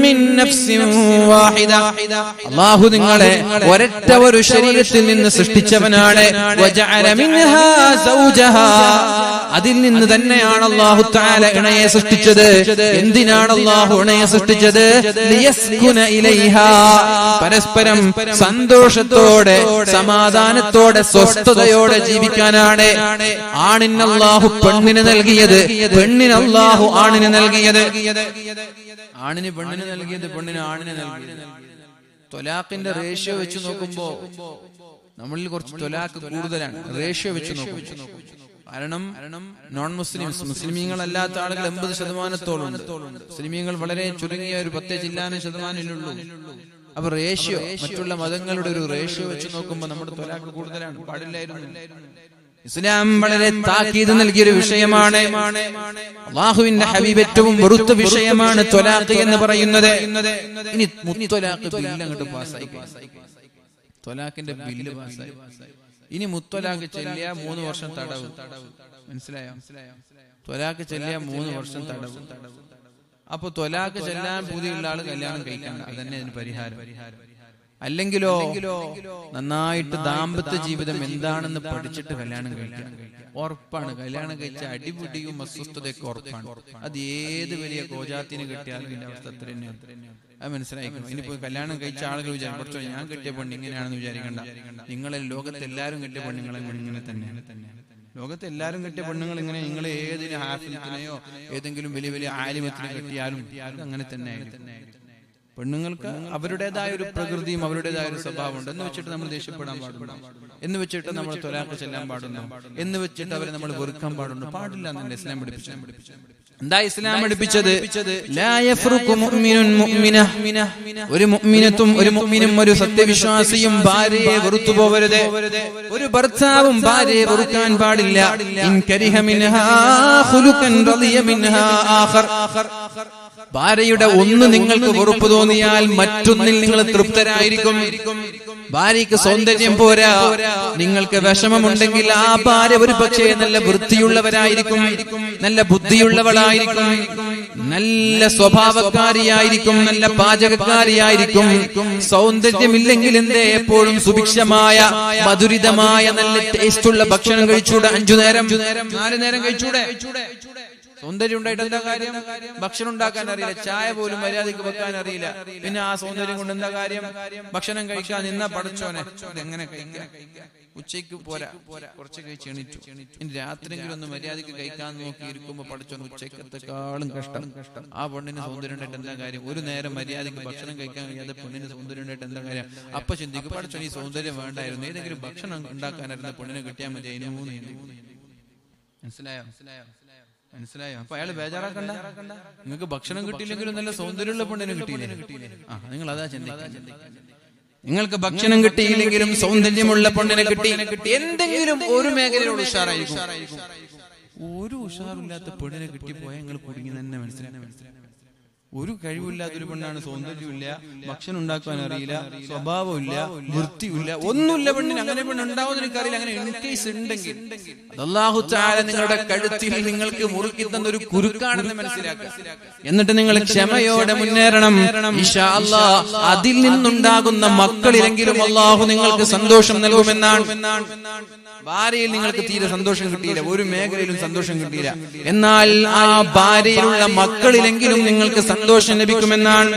മിൻ നഫ്സിൻ വാഹിദ, അല്ലാഹു നിങ്ങളെ ഒരൊറ്റ ഒരു ശരീരത്തിൽ നിന്ന് സൃഷ്ടിച്ചവനാണ്. വജഅല മിൻഹാ സൗജഹാ, അതിൽ നിന്ന് തന്നെയാണ് അല്ലാഹു തആല ഇണയെ സൃഷ്ടിച്ചത്. എന്തിനാണ് അല്ലാഹു ഇണയെ സൃഷ്ടിച്ചത്? ലിയസ്കുന ഇലൈഹാ, പരസ്പരം സന്തോഷത്തോടെ സമാധാനത്തോടെ സ്വസ്ഥതയോടെ ജീവിക്കാനാണ്. ആണിന് അല്ലാഹു പെണ്ണിനെ നൽകിയത്, പെണ്ണിന് അല്ലാഹു ആണിനെ നൽകിയത്. ആണിന് പെണ്ണിന് നൽകിയത്, പെണ്ണിന് ആണിനെ നൽകിയത്. ത്വലാഖിന്റെ റേഷ്യോ വെച്ച് നോക്കുമ്പോ നമ്മളിൽ കുറച്ച് ത്വലാഖ് കൂടുതലാണ് റേഷ്യോ വെച്ച് നോക്കുമ്പോൾ. കാരണം നോൺ മുസ്ലിംസ്, മുസ്ലിമീങ്ങളല്ലാത്ത ആളുകൾ 80%-ഓളം ഉണ്ട്. മുസ്ലിമീങ്ങൾ വളരെ ചുരുങ്ങിയ ഒരു 10% അപ്പൊ റേഷ്യോ മറ്റുള്ള മതങ്ങളുടെ ഒരു റേഷ്യോ വെച്ച് നോക്കുമ്പോൾ നമ്മുടെ ത്വലാഖ് കൂടുതലാണ്. പാടില്ലായിരുന്നു. ഇസ്ലാം വളരെ താക്കീത് നൽകിയൊരു വിഷയമാണ്. അല്ലാഹുവിന്റെ ഹബീബ് ഏറ്റവും വെറുത്ത വിഷയമാണ് ത്വലാഖ് എന്ന് പറയുന്നത്. ഇനി മുത്വലാഖ് ബില്ല് അങ്ങോട്ട് പാസ്സായി, ത്വലാഖിന്റെ ബില്ല് പാസ്സായി. ഇനി മുത്വലാഖ് ചെല്ലിയ 3 വർഷം തടവ്. മനസ്സിലായോ? ത്വലാഖ് ചെല്ലിയ 3 വർഷം തടവ്. അപ്പൊ ത്വലാഖ് ചെല്ലാൻ പുതിയുള്ള ആള് കല്യാണം കഴിക്കണ്ട, അതന്നെ അതിന് പരിഹാരം. അല്ലെങ്കിലോ നന്നായിട്ട് ദാമ്പത്യ ജീവിതം എന്താണെന്ന് പഠിച്ചിട്ട് കല്യാണം കഴിക്കാം. ഉറപ്പാണ് കല്യാണം കഴിച്ച അടിപിടിയും അസ്വസ്ഥതയൊക്കെ ഉറപ്പാണ്. അത് ഏത് വലിയ കോജാത്തിന് കിട്ടിയാലും ഇതിന്റെ അവസ്ഥ അത്ര തന്നെയാണ്. അത് മനസ്സിലാക്കണം. ഇനിയിപ്പോ കല്യാണം കഴിച്ച ആളുകൾ വിചാരിക്കും കുറച്ചോ ഞാൻ കെട്ടിയ പെണ്ണ് ഇങ്ങനെയാണെന്ന് വിചാരിക്കണ്ട. നിങ്ങളെ ലോകത്തെല്ലാരും കെട്ടിയ പെണ്ണുങ്ങളെ ഇങ്ങനെ തന്നെയാണ്. ലോകത്തെ എല്ലാരും കെട്ടിയ പെണ്ണുങ്ങൾ ഇങ്ങനെ, നിങ്ങൾ ഏതിന് ഹാഫിലിനെയോ ഏതെങ്കിലും വലിയ വലിയ ആലിമത്തിനെ കെട്ടിയാലും അങ്ങനെ തന്നെ. പെണ്ണുങ്ങൾക്ക് അവരുടേതായ ഒരു പ്രകൃതിയും അവരുടേതായ ഒരു സ്വഭാവമുണ്ട്. എന്ന് വെച്ചിട്ട് നമ്മൾ ദേഷ്യപ്പെടാൻ പാടുണ്ടോ? എന്ന് വെച്ചിട്ട് നമ്മൾ ത്വലാഖ് ചെല്ലാൻ പാടുണ്ടോ? എന്ന് വെച്ചിട്ട് അവരെ നമ്മൾ വെറുക്കാൻ പാടുണ്ടോ? പാടില്ല എന്നല്ലേ ഇസ്ലാം പഠിപ്പിച്ചു. എന്താ ഇസ്ലാം പഠിപ്പിച്ചത്? ലാ യഫ്റുഖു മുഅ്മിനുൻ മുഅ്മിന, ഒരു മുഅ്മിനത്തും ഒരു മുഅ്മിനും ഒരു സത്യവിശ്വാസിയും ഭാര്യയെ വെറുത്തു പോവരുത്. ഒരു ഭർത്താവും ഭാര്യയെ വെറുക്കാൻ പാടില്ല. ഇൻ കരിഹ മിൻഹാ ഖുലുഖൻ റളിയ മിൻഹാ ആഖർ, ഭാര്യയുടെ ഒന്ന് നിങ്ങൾക്ക് വെറുപ്പ് തോന്നിയാൽ മറ്റൊന്നിൽ നിങ്ങൾ തൃപ്തരായിരിക്കും. ഭാര്യയ്ക്ക് സൗന്ദര്യം പോരാ, നിങ്ങൾക്ക് വിഷമമുണ്ടെങ്കിൽ ആ ഭാര്യ ഒരു പക്ഷേ നല്ല വൃത്തിയുള്ളവരായിരിക്കും, നല്ല ബുദ്ധിയുള്ളവളായിരിക്കും, നല്ല സ്വഭാവക്കാരിയായിരിക്കും, നല്ല പാചകക്കാരിയായിരിക്കും. സൗന്ദര്യമില്ലെങ്കിൽ എന്തേ എപ്പോഴും സുഭിക്ഷമായ മധുരിതമായ നല്ല ടേസ്റ്റുള്ള ഭക്ഷണം കഴിച്ചൂടെ? 5 നേരം 4 നേരം കഴിച്ചൂടെ? സൗന്ദര്യം ഉണ്ടായിട്ട് എന്താ കാര്യം? ഭക്ഷണം ഉണ്ടാക്കാൻ അറിയില്ല, ചായ പോലും മര്യാദയ്ക്ക് വെക്കാൻ അറിയില്ല. പിന്നെ ആ സൗന്ദര്യം കൊണ്ട് എന്താ കാര്യം? ഭക്ഷണം കഴിക്കാൻ നിന്ന പടച്ചോനെ എങ്ങനെ കഴിക്കാം? ഉച്ചയ്ക്ക് പോരാ, കുറച്ച് കഴിച്ച് എണീറ്റു. ഇനി രാത്രിയെങ്കിലും ഒന്ന് മര്യാദയ്ക്ക് കഴിക്കാൻ നോക്കി ഇരിക്കുമ്പോ പടച്ചോൻ ഉച്ചക്കത്തെക്കാളും കഷ്ടം. ആ പെണ്ണിന് സൗന്ദര്യം ഉണ്ടായിട്ട് എന്താ കാര്യം? ഒരു നേരം മര്യാദയ്ക്ക് ഭക്ഷണം കഴിക്കാൻ കഴിയാതെ പെണ്ണിന് സൗന്ദര്യം ഉണ്ടായിട്ട് എന്താ കാര്യം? അപ്പൊ ചിന്തിക്കും പടച്ചോൻ ഈ സൗന്ദര്യം വേണ്ടായിരുന്നു, ഏതെങ്കിലും ഭക്ഷണം ഉണ്ടാക്കാനായിരുന്ന പെണ്ണിനെ കിട്ടിയാൽ മതി. അതിന് 3 മനസ്സിലായോ? അപ്പൊ അയാൾ ബേജാറാക്കണ്ട. നിങ്ങൾക്ക് ഭക്ഷണം കിട്ടിയില്ലെങ്കിലും നല്ല സൗന്ദര്യമുള്ള പെണ്ണിനെ കിട്ടിയില്ലേ? നിങ്ങൾ അതാ ചിന്തിക്കുക. നിങ്ങൾക്ക് ഭക്ഷണം കിട്ടിയില്ലെങ്കിലും സൗന്ദര്യമുള്ള പെണ്ണിനെ കിട്ടി, എന്തെങ്കിലും ഒരു മേഖലയിലുള്ള ഉഷാറായിരിക്കും. ഒരു ഉഷാറില്ലാത്ത പെണ്ണിനെ കിട്ടിപ്പോയാൽ നിങ്ങൾ കുടുങ്ങി തന്നെ. മനസ്സിലായി? ഒരു കഴിവില്ലാത്തൊരു പെണ്ണാണ്, സൗന്ദര്യമില്ല, ഭക്ഷണം ഉണ്ടാക്കാൻ അറിയില്ല, സ്വഭാവമില്ല, വൃത്തിയില്ല, ഒന്നുമില്ല പെണ്ണിന്. അങ്ങനെ പെണ്ണുണ്ടാവുന്ന എനിക്കറിയില്ല. അങ്ങനെ ഇൻ കേസ് ഉണ്ടെങ്കിൽ അല്ലാഹു തആല നിങ്ങളുടെ കഴുത്തിൽ നിങ്ങൾക്ക് മുറുക്കി തന്നൊരു കുരുക്കാണെന്ന് മനസ്സിലാക്കുക. എന്നിട്ട് നിങ്ങൾ ക്ഷമയോടെ മുന്നേറണം. ഇൻഷാ അല്ലാഹ് അതിൽ നിന്നുണ്ടാകുന്ന മക്കളിലെങ്കിലും അല്ലാഹു നിങ്ങൾക്ക് സന്തോഷം നൽകുമെന്നാണ്. ഭാര്യയിൽ നിങ്ങൾക്ക് തീരെ സന്തോഷം കിട്ടിയില്ല, ഒരു മേഖലയിലും സന്തോഷം കിട്ടിയില്ല, എന്നാൽ ആ ഭാര്യയിലുള്ള മക്കളിലെങ്കിലും നിങ്ങൾക്ക് സന്തോഷം ലഭിക്കുമെന്നാണ്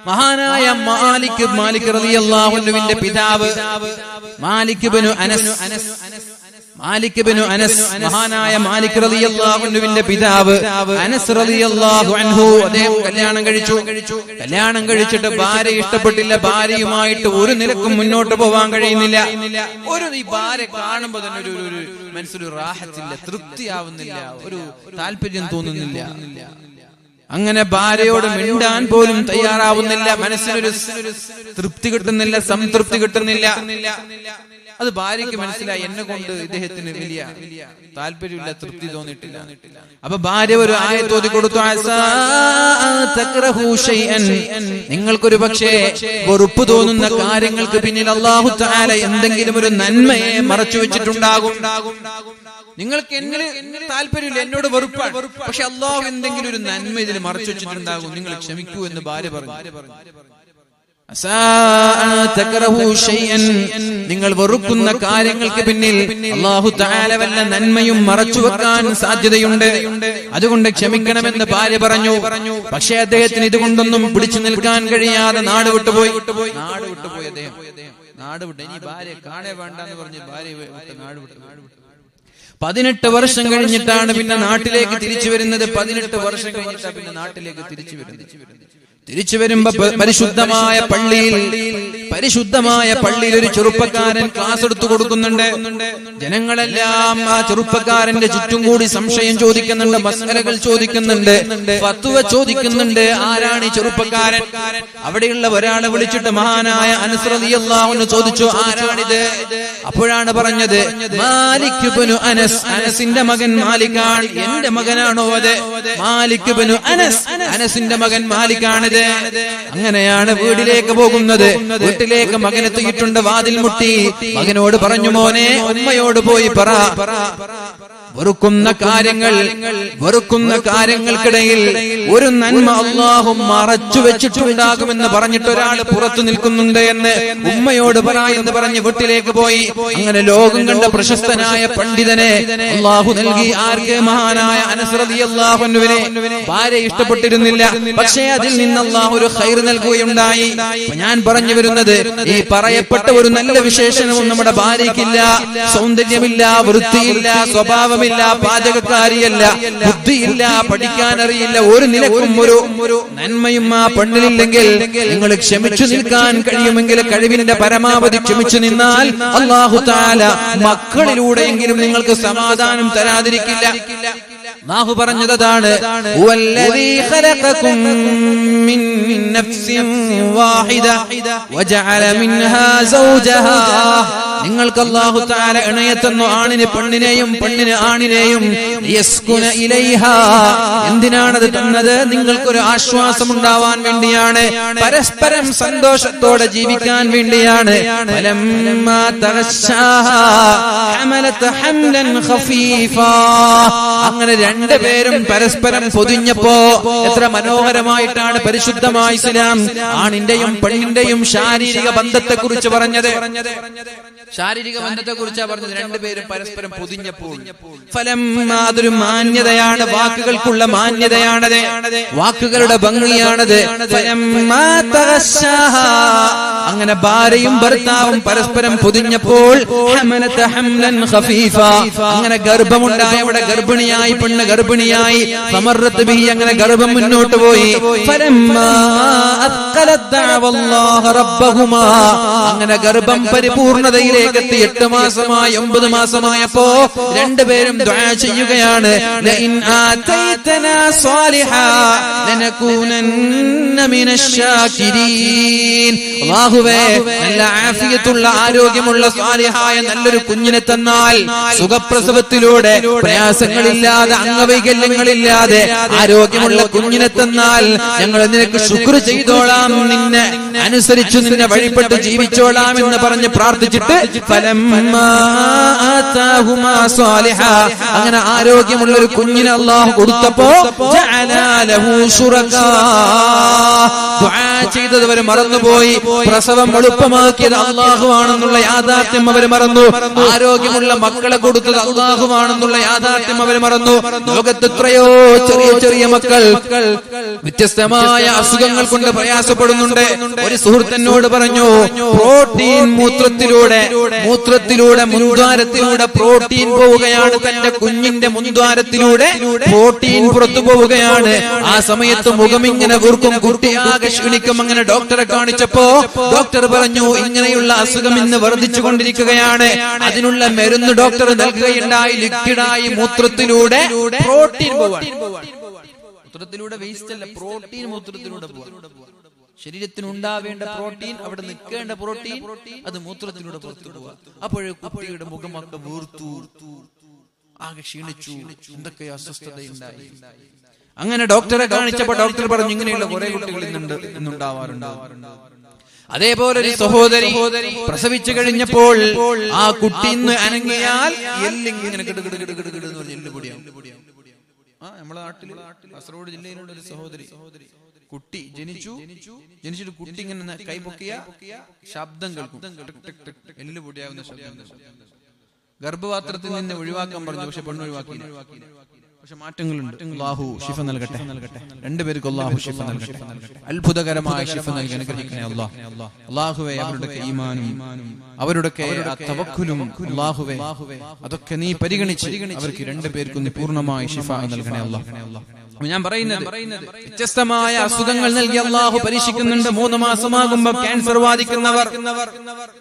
മഹാനായ മാലിക് റളിയല്ലാഹു അൻഹുവിന്റെ പിതാവ് മാലിക് ഇബ്നു അനസ്, മഹാനായ മാലിക് റളിയല്ലാഹു അൻഹുവിന്റെ പിതാവ് അനസ് റളിയല്ലാഹു അൻഹു അദ്ദേഹം കല്യാണം കഴിച്ചിട്ട് ഭാര്യ ഇഷ്ടപ്പെട്ടില്ല. ഭാര്യയുമായിട്ട് ഒരു നിലക്കും മുന്നോട്ട് പോവാൻ കഴിയുന്നില്ല. ഈ ഭാര്യ കാണുമ്പോ തന്നെ ഒരു മനസ്സിലൊരു റാഹത്തില്ല, തൃപ്തിയാവുന്നില്ല, ഒരു താല്പര്യം തോന്നുന്നില്ല. അങ്ങനെ ഭാര്യയോട് മിണ്ടാൻ പോലും തയ്യാറാവുന്നില്ല. മനസ്സിനൊരു തൃപ്തി കിട്ടുന്നില്ല, സംതൃപ്തി കിട്ടുന്നില്ല. അത് ഭാര്യയ്ക്ക് മനസ്സിലായി, എന്നെ കൊണ്ട് ഇദ്ദേഹത്തിന് വലിയ താല്പര്യമില്ല, തൃപ്തി തോന്നിയിട്ടില്ല. അപ്പൊ ഭാര്യ ഒരു ആയത്ത് ഓതി കൊടുത്തു, നിങ്ങൾക്കൊരു പക്ഷേ വെറുപ്പ് തോന്നുന്ന കാര്യങ്ങൾക്ക് പിന്നിൽ അല്ലാഹു തആല എന്തെങ്കിലും ഒരു നന്മയെ മറച്ചു വെച്ചിട്ടുണ്ടാകും. നിങ്ങൾക്ക് എന്നിൽ താല്പര്യമില്ല, എന്നോട് വെറുപ്പാണ്. പക്ഷെ അള്ളാഹു എന്തെങ്കിലും ഒരു നന്മ ഇതിൽ മറച്ചു വെച്ചിട്ടുണ്ടാകും, നിങ്ങൾ ക്ഷമിക്കൂ എന്ന് ഭാര്യ പറഞ്ഞു. നിങ്ങൾ വെറുക്കുന്ന കാര്യങ്ങൾക്ക് പിന്നിൽ അല്ലാഹു തആല വല്ല നന്മയും മറച്ചു വെക്കാൻ സാധ്യതയുണ്ട്, അതുകൊണ്ട് ക്ഷമിക്കണമെന്ന് ഭാര്യ പറഞ്ഞു. പക്ഷേ അദ്ദേഹത്തിന് ഇതുകൊണ്ടൊന്നും പിടിച്ചു നിൽക്കാൻ കഴിയാതെ നാട് വിട്ടുപോയി. അദ്ദേഹം നാട് വിട്ടു. ഇനി ഭാര്യ കാണേ വേണ്ടെന്ന് പറഞ്ഞ് ഭാര്യ നാട് വിട്ടു. 18 വർഷം കഴിഞ്ഞിട്ടാണ് പിന്നെ നാട്ടിലേക്ക് തിരിച്ചു വരുന്നത്. 18 വർഷം കഴിഞ്ഞിട്ടാണ് പിന്നെ നാട്ടിലേക്ക് തിരിച്ചു വരുന്നത്. തിരിച്ചു വരുമ്പോ പരിശുദ്ധമായ പള്ളിയിൽ ഒരു ചെറുപ്പക്കാരൻ ക്ലാസ് എടുത്തു കൊടുക്കുന്നുണ്ട്. ജനങ്ങളെല്ലാം ആ ചെറുപ്പക്കാരന്റെ ചുറ്റും കൂടി സംശയം ചോദിക്കുന്നുണ്ട്, മസ്അലകൾ ചോദിക്കുന്നുണ്ട്, ഫത്വ ചോദിക്കുന്നുണ്ട്. ആരാണ് ഈ ചെറുപ്പക്കാരൻ? അവിടെയുള്ള ഒരാളെ വിളിച്ചിട്ട് മഹാനായ അനസ് റളിയല്ലാഹു അൻഹു ചോദിച്ചു, ആരാണിത്? അപ്പോഴാണ് പറഞ്ഞത്, മാലിക് ഇബ്നു അനസ്, അനസിന്റെ മകൻ മാലിക്കാണ്. എന്റെ മകനാണോ അത്? മാലിക് ഇബ്നു അനസ്, അനസിന്റെ മകൻ മാലിക്കാണ്. അങ്ങനെയാണ് വീട്ടിലേക്ക് പോകുന്നത്. വീട്ടിലേക്ക് മകനെത്തിയിട്ടുണ്ട്. വാതിൽ മുട്ടി. മകനോട് പറഞ്ഞു, മോനെ ഉമ്മയോട് പോയി പറ, വെറുക്കുന്ന കാര്യങ്ങൾക്കിടയിൽ ഒരു നന്മ അല്ലാഹു മറച്ചു വെച്ചിട്ടുണ്ടാകുമെന്ന് പറഞ്ഞിട്ട് ഒരാൾ പുറത്തു നിൽക്കുന്നുണ്ട് എന്ന് ഉമ്മയോട് പറ എന്ന് പറഞ്ഞ് വീട്ടിലേക്ക് പോയി. അങ്ങനെ ലോകം കണ്ട പ്രശസ്തനായ പണ്ഡിതനെ അല്ലാഹു നൽകി. ആർക്ക്? മഹാനായ അനസ് റളിയല്ലാഹു അൻഹുവിനെ. ഭാര്യ ഇഷ്ടപ്പെട്ടിരുന്നില്ല, പക്ഷേ അതിൽ നിന്ന് അല്ലാഹു ഒരു ഖൈർ നൽകുകയുണ്ടായി. ഞാൻ പറഞ്ഞു വരുന്നത്, ഈ പറയപ്പെട്ട ഒരു നല്ല വിശേഷണവും നമ്മുടെ ഭാര്യയ്ക്കില്ല. സൗന്ദര്യമില്ല, വൃത്തിയില്ല, സ്വഭാവം, പാചകക്കാരിയല്ല, ബുദ്ധിയില്ല, പഠിക്കാനറിയില്ല, ഒരു നിലക്കും ഒരു നന്മയും ആ പെണ്ണിലില്ലെങ്കിൽ നിങ്ങൾ ക്ഷമിച്ചു നിൽക്കാൻ കഴിയുമെങ്കിൽ കഴിവിന്റെ പരമാവധി ക്ഷമിച്ചു നിന്നാൽ അല്ലാഹു തആല മക്കളിലൂടെയെങ്കിലും നിങ്ങൾക്ക് സമാധാനം തരാതിരിക്കില്ല. അല്ലാഹു പറഞ്ഞതാണ്, വല്ലദീ ഖലഖകും മിൻ നഫ്സിൻ വാഹിദ വജഅല മിൻഹാ സൗജഹാ. നിങ്ങൾക്ക് അല്ലാഹു തആല ഇണയെ തന്നു, ആണിന് പെണ്ണിനെയും പെണ്ണിന് ആണിനെയും. യസ്കുന ഇലൈഹാ. എന്തിനാണത് തന്നത്? നിങ്ങൾക്കൊരു ആശ്വാസം ഉണ്ടാവാൻ വേണ്ടിയാണ്, പരസ്പരം സന്തോഷത്തോടെ ജീവിക്കാൻ വേണ്ടിയാണ്. ഫലമ്മാ തഗശാഹാ ഹമലത് ഹംലൻ ഖഫീഫാ. അങ്ങനെ രണ്ടുപേരും പരസ്പരം പൊതിഞ്ഞപ്പോ എത്ര മനോഹരമായിട്ടാണ് പരിശുദ്ധമായ ഇസ്ലാം ആണിന്റെയും പെണ്ണിന്റെയും ശാരീരിക ബന്ധത്തെ കുറിച്ച് പറഞ്ഞത്. ശാരീരിക ബന്ധത്തെ കുറിച്ചാണ് പറഞ്ഞത്. രണ്ടുപേരും പരസ്പരം പൊതിഞ്ഞപ്പോൾ ഫലം, അതൊരു മാന്യതയാണ്, വാക്കുകൾക്കുള്ള മാന്യതയാണത്, വാക്കുകളുടെ ഭംഗിയാണത്. അങ്ങനെ ഭാര്യയും ഭർത്താവും പരസ്പരം പൊതിഞ്ഞപ്പോൾ അങ്ങനെ ഗർഭമുണ്ടായവിടെ ഗർഭിണിയായി, പെണ്ണ് ഗർഭിണിയായി. അങ്ങനെ ഗർഭം മുന്നോട്ട് പോയി. അങ്ങനെ ഗർഭം പരിപൂർണതയിലേക്ക് എത്തി. 8 മാസമായി 9 മാസമായപ്പോ രണ്ടുപേരും ദുആ ചെയ്യുകയാണ്, ലഇൻ ആതൈതനാ സ്വാലിഹാ ലനകൂനന്ന മിനശ് ശാകിരീൻ. അല്ലാഹുവേ, നല്ല ആഫിയത്തുള്ള ആരോഗ്യമുള്ള സ്വാലിഹായ നല്ലൊരു കുഞ്ഞിനെ തന്നാൽ, സുഖപ്രസവത്തിലൂടെ പ്രയാസങ്ങളില്ലാതെ അംഗവൈകല്യങ്ങളില്ലാതെ ആരോഗ്യമുള്ള കുഞ്ഞിനെ തന്നാൽ ഞങ്ങൾ നിനക്ക് ശുക്ർ ചെയ്തോളാം, നിന്നെ അനുസരിച്ചു നിന്നെ വഴിപ്പെട്ട് ജീവിച്ചോളാം എന്ന് പറഞ്ഞ് പ്രാർത്ഥിച്ചിട്ട് അങ്ങനെ ആരോഗ്യമുള്ള ഒരു കുഞ്ഞിനെ അല്ലാഹു കൊടുത്തപ്പോ ചെയ്തത് അവർ മറന്നുപോയി. പ്രസവം എളുപ്പമാക്കിയത് അല്ലാഹു ആണെന്നുള്ള യാഥാർത്ഥ്യം അവർ മറന്നു. ആരോഗ്യമുള്ള മക്കളെ കൊടുത്തത് അല്ലാഹു ആണെന്നുള്ള യാഥാർത്ഥ്യം അവർ മറന്നു. ലോകത്ത് എത്രയോ ചെറിയ ചെറിയ മക്കൾ വ്യത്യസ്തമായ അസുഖങ്ങൾ കൊണ്ട് പ്രയാസപ്പെടുന്നുണ്ട്. ഒരു സുഹൃത്തിനോട് പറഞ്ഞു, പ്രോട്ടീൻ മൂത്രത്തിലൂടെ മുൻദ്വാരത്തിലൂടെ പ്രോട്ടീൻ പോവുകയാണ്. തന്റെ കുഞ്ഞിന്റെ മുൻദ്വാരത്തിലൂടെ പ്രോട്ടീൻ പുറത്തു പോവുകയാണ്. ആ സമയത്ത് മുഖമിങ്ങനെ വീർക്കും, കുട്ടിയാകെ ക്ഷീണിക്കും. അങ്ങനെ ഡോക്ടറെ കാണിച്ചപ്പോ ഡോക്ടർ പറഞ്ഞു, ഇങ്ങനെയുള്ള അസുഖം ഇന്ന് വർദ്ധിച്ചുകൊണ്ടിരിക്കുകയാണ്, അതിനുള്ള മരുന്ന് ഡോക്ടർ നൽകുകയുണ്ടായി. ലിക്വിഡായി മൂത്രത്തിലൂടെ പ്രോട്ടീൻ പോവാൻ. മൂത്രത്തിലൂടെ വേസ്റ്റ് അല്ല, പ്രോട്ടീൻ മൂത്രത്തിലൂടെ പോവാൻ. ശരീരത്തിന് ഉണ്ടാവേണ്ട പ്രോട്ടീൻ, അവിടെ നിൽക്കേണ്ട പ്രോട്ടീൻ, അത് മൂത്രത്തിലൂടെ പുറത്തു പോവാ. അപ്പോഴേ കുട്ടിയുടെ മുഖമൊക്കെ വീർത്തു, ആകെ ക്ഷീണിച്ചു, എന്തൊക്കെ അസ്വസ്ഥതയുണ്ടായി. അങ്ങനെ ഡോക്ടറെ കാണിച്ചപ്പോ ഡോക്ടർ പറഞ്ഞു, ഇങ്ങനെയുള്ള കുറെ കുട്ടികൾ ഇന്നുണ്ടാവാറുണ്ട്. അതേപോലെ ഒരു സഹോദരി പ്രസവിച്ചു കഴിഞ്ഞപ്പോൾ ആ കുട്ടി ഇന്ന് അനങ്ങിയാൽ എല്ലിങ്ങനെ കിടുകിടുകിടുകിടുകിടുന്ന് പറഞ്ഞ് എല്ല് പൊടിയാവും. നമ്മുടെ നാട്ടില് കാസർഗോഡ് ജില്ലയിലുള്ള ഒരു സഹോദരി കുട്ടി ജനിച്ചിട്ട് കുട്ടി ഇങ്ങനെ കൈ പൊക്കിയ ശബ്ദം കേൾക്കും, എല്ല് പൊടിയാവുന്ന ശബ്ദം. ഗർഭപാത്രത്തിൽ നിന്ന് ഒഴിവാക്കാൻ പറഞ്ഞു, പക്ഷെ പെണ്ണ് ഒഴിവാക്കിയില്ല. പക്ഷെ മാറ്റങ്ങളുണ്ട്. അല്ലാഹു ശിഫ നൽകട്ടെ, രണ്ടുപേർക്കും അല്ലാഹു ശിഫ നൽകട്ടെ, അത്ഭുതകരമായ ശിഫ നൽകി അനുഗ്രഹിക്കണേ അല്ലാഹ്. അല്ലാഹുവേ അവരുടെ ഈമാനും അവരുടെ തവക്കുലും അല്ലാഹുവേ അതൊക്കെ നീ പരിഗണിച്ച് അവർക്ക് രണ്ടുപേർക്കും നീ പൂർണ്ണമായി ശിഫ നൽകണേ അല്ലാഹ്. ഞാൻ പറയുന്നത് വ്യത്യസ്തമായ അസുഖങ്ങൾ നൽകി അല്ലാഹു പരീക്ഷിക്കുന്നുണ്ട്. 3 മാസമാകുമ്പോൾ ക്യാൻസർ ബാധിക്കുന്നവർ,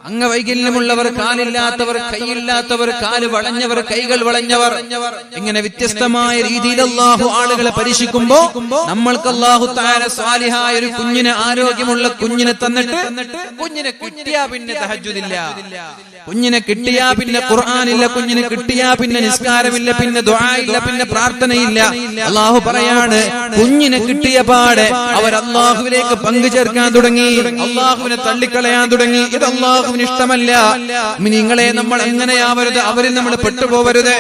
അംഗവൈകല്യമുള്ളവർ, കാലില്ലാത്തവർ, കൈയില്ലാത്തവർ, കാല് വളഞ്ഞവർ, കൈകൾ വളഞ്ഞവർ, ഇങ്ങനെ വ്യത്യസ്തമായ രീതിയിൽ അല്ലാഹു ആളുകളെ പരീക്ഷിക്കുമ്പോ നമ്മൾക്ക് അല്ലാഹു തആല സ്വാലിഹായ ഒരു കുഞ്ഞിനെ, ആരോഗ്യമുള്ള കുഞ്ഞിനെ തന്നിട്ട് കുഞ്ഞിനെ കിട്ടിയാ പിന്നെ തഹജ്ജുദില്ല, കുഞ്ഞിനെ കിട്ടിയാ പിന്നെ ഖുർആനില്ല, കുഞ്ഞിനെ കിട്ടിയാ പിന്നെ നിസ്കാരമില്ല, പിന്നെ ദുആ ഇല്ല, പിന്നെ പ്രാർത്ഥനയില്ല. അല്ലാഹു പറയാണ്, കുഞ്ഞിനെ കിട്ടിയ പാടെ അവർ അല്ലാഹുവിലേക്ക് പങ്കു ചേർക്കാൻ തുടങ്ങി, അല്ലാഹുവിനെ തള്ളിക്കളയാൻ തുടങ്ങി. ഇത് അല്ലാഹുവിന് ഇഷ്ടമല്ല. നിങ്ങളെ നമ്മൾ എങ്ങനെയാവരുത്, അവരിൽ നമ്മൾ പെട്ടുപോകരുത്.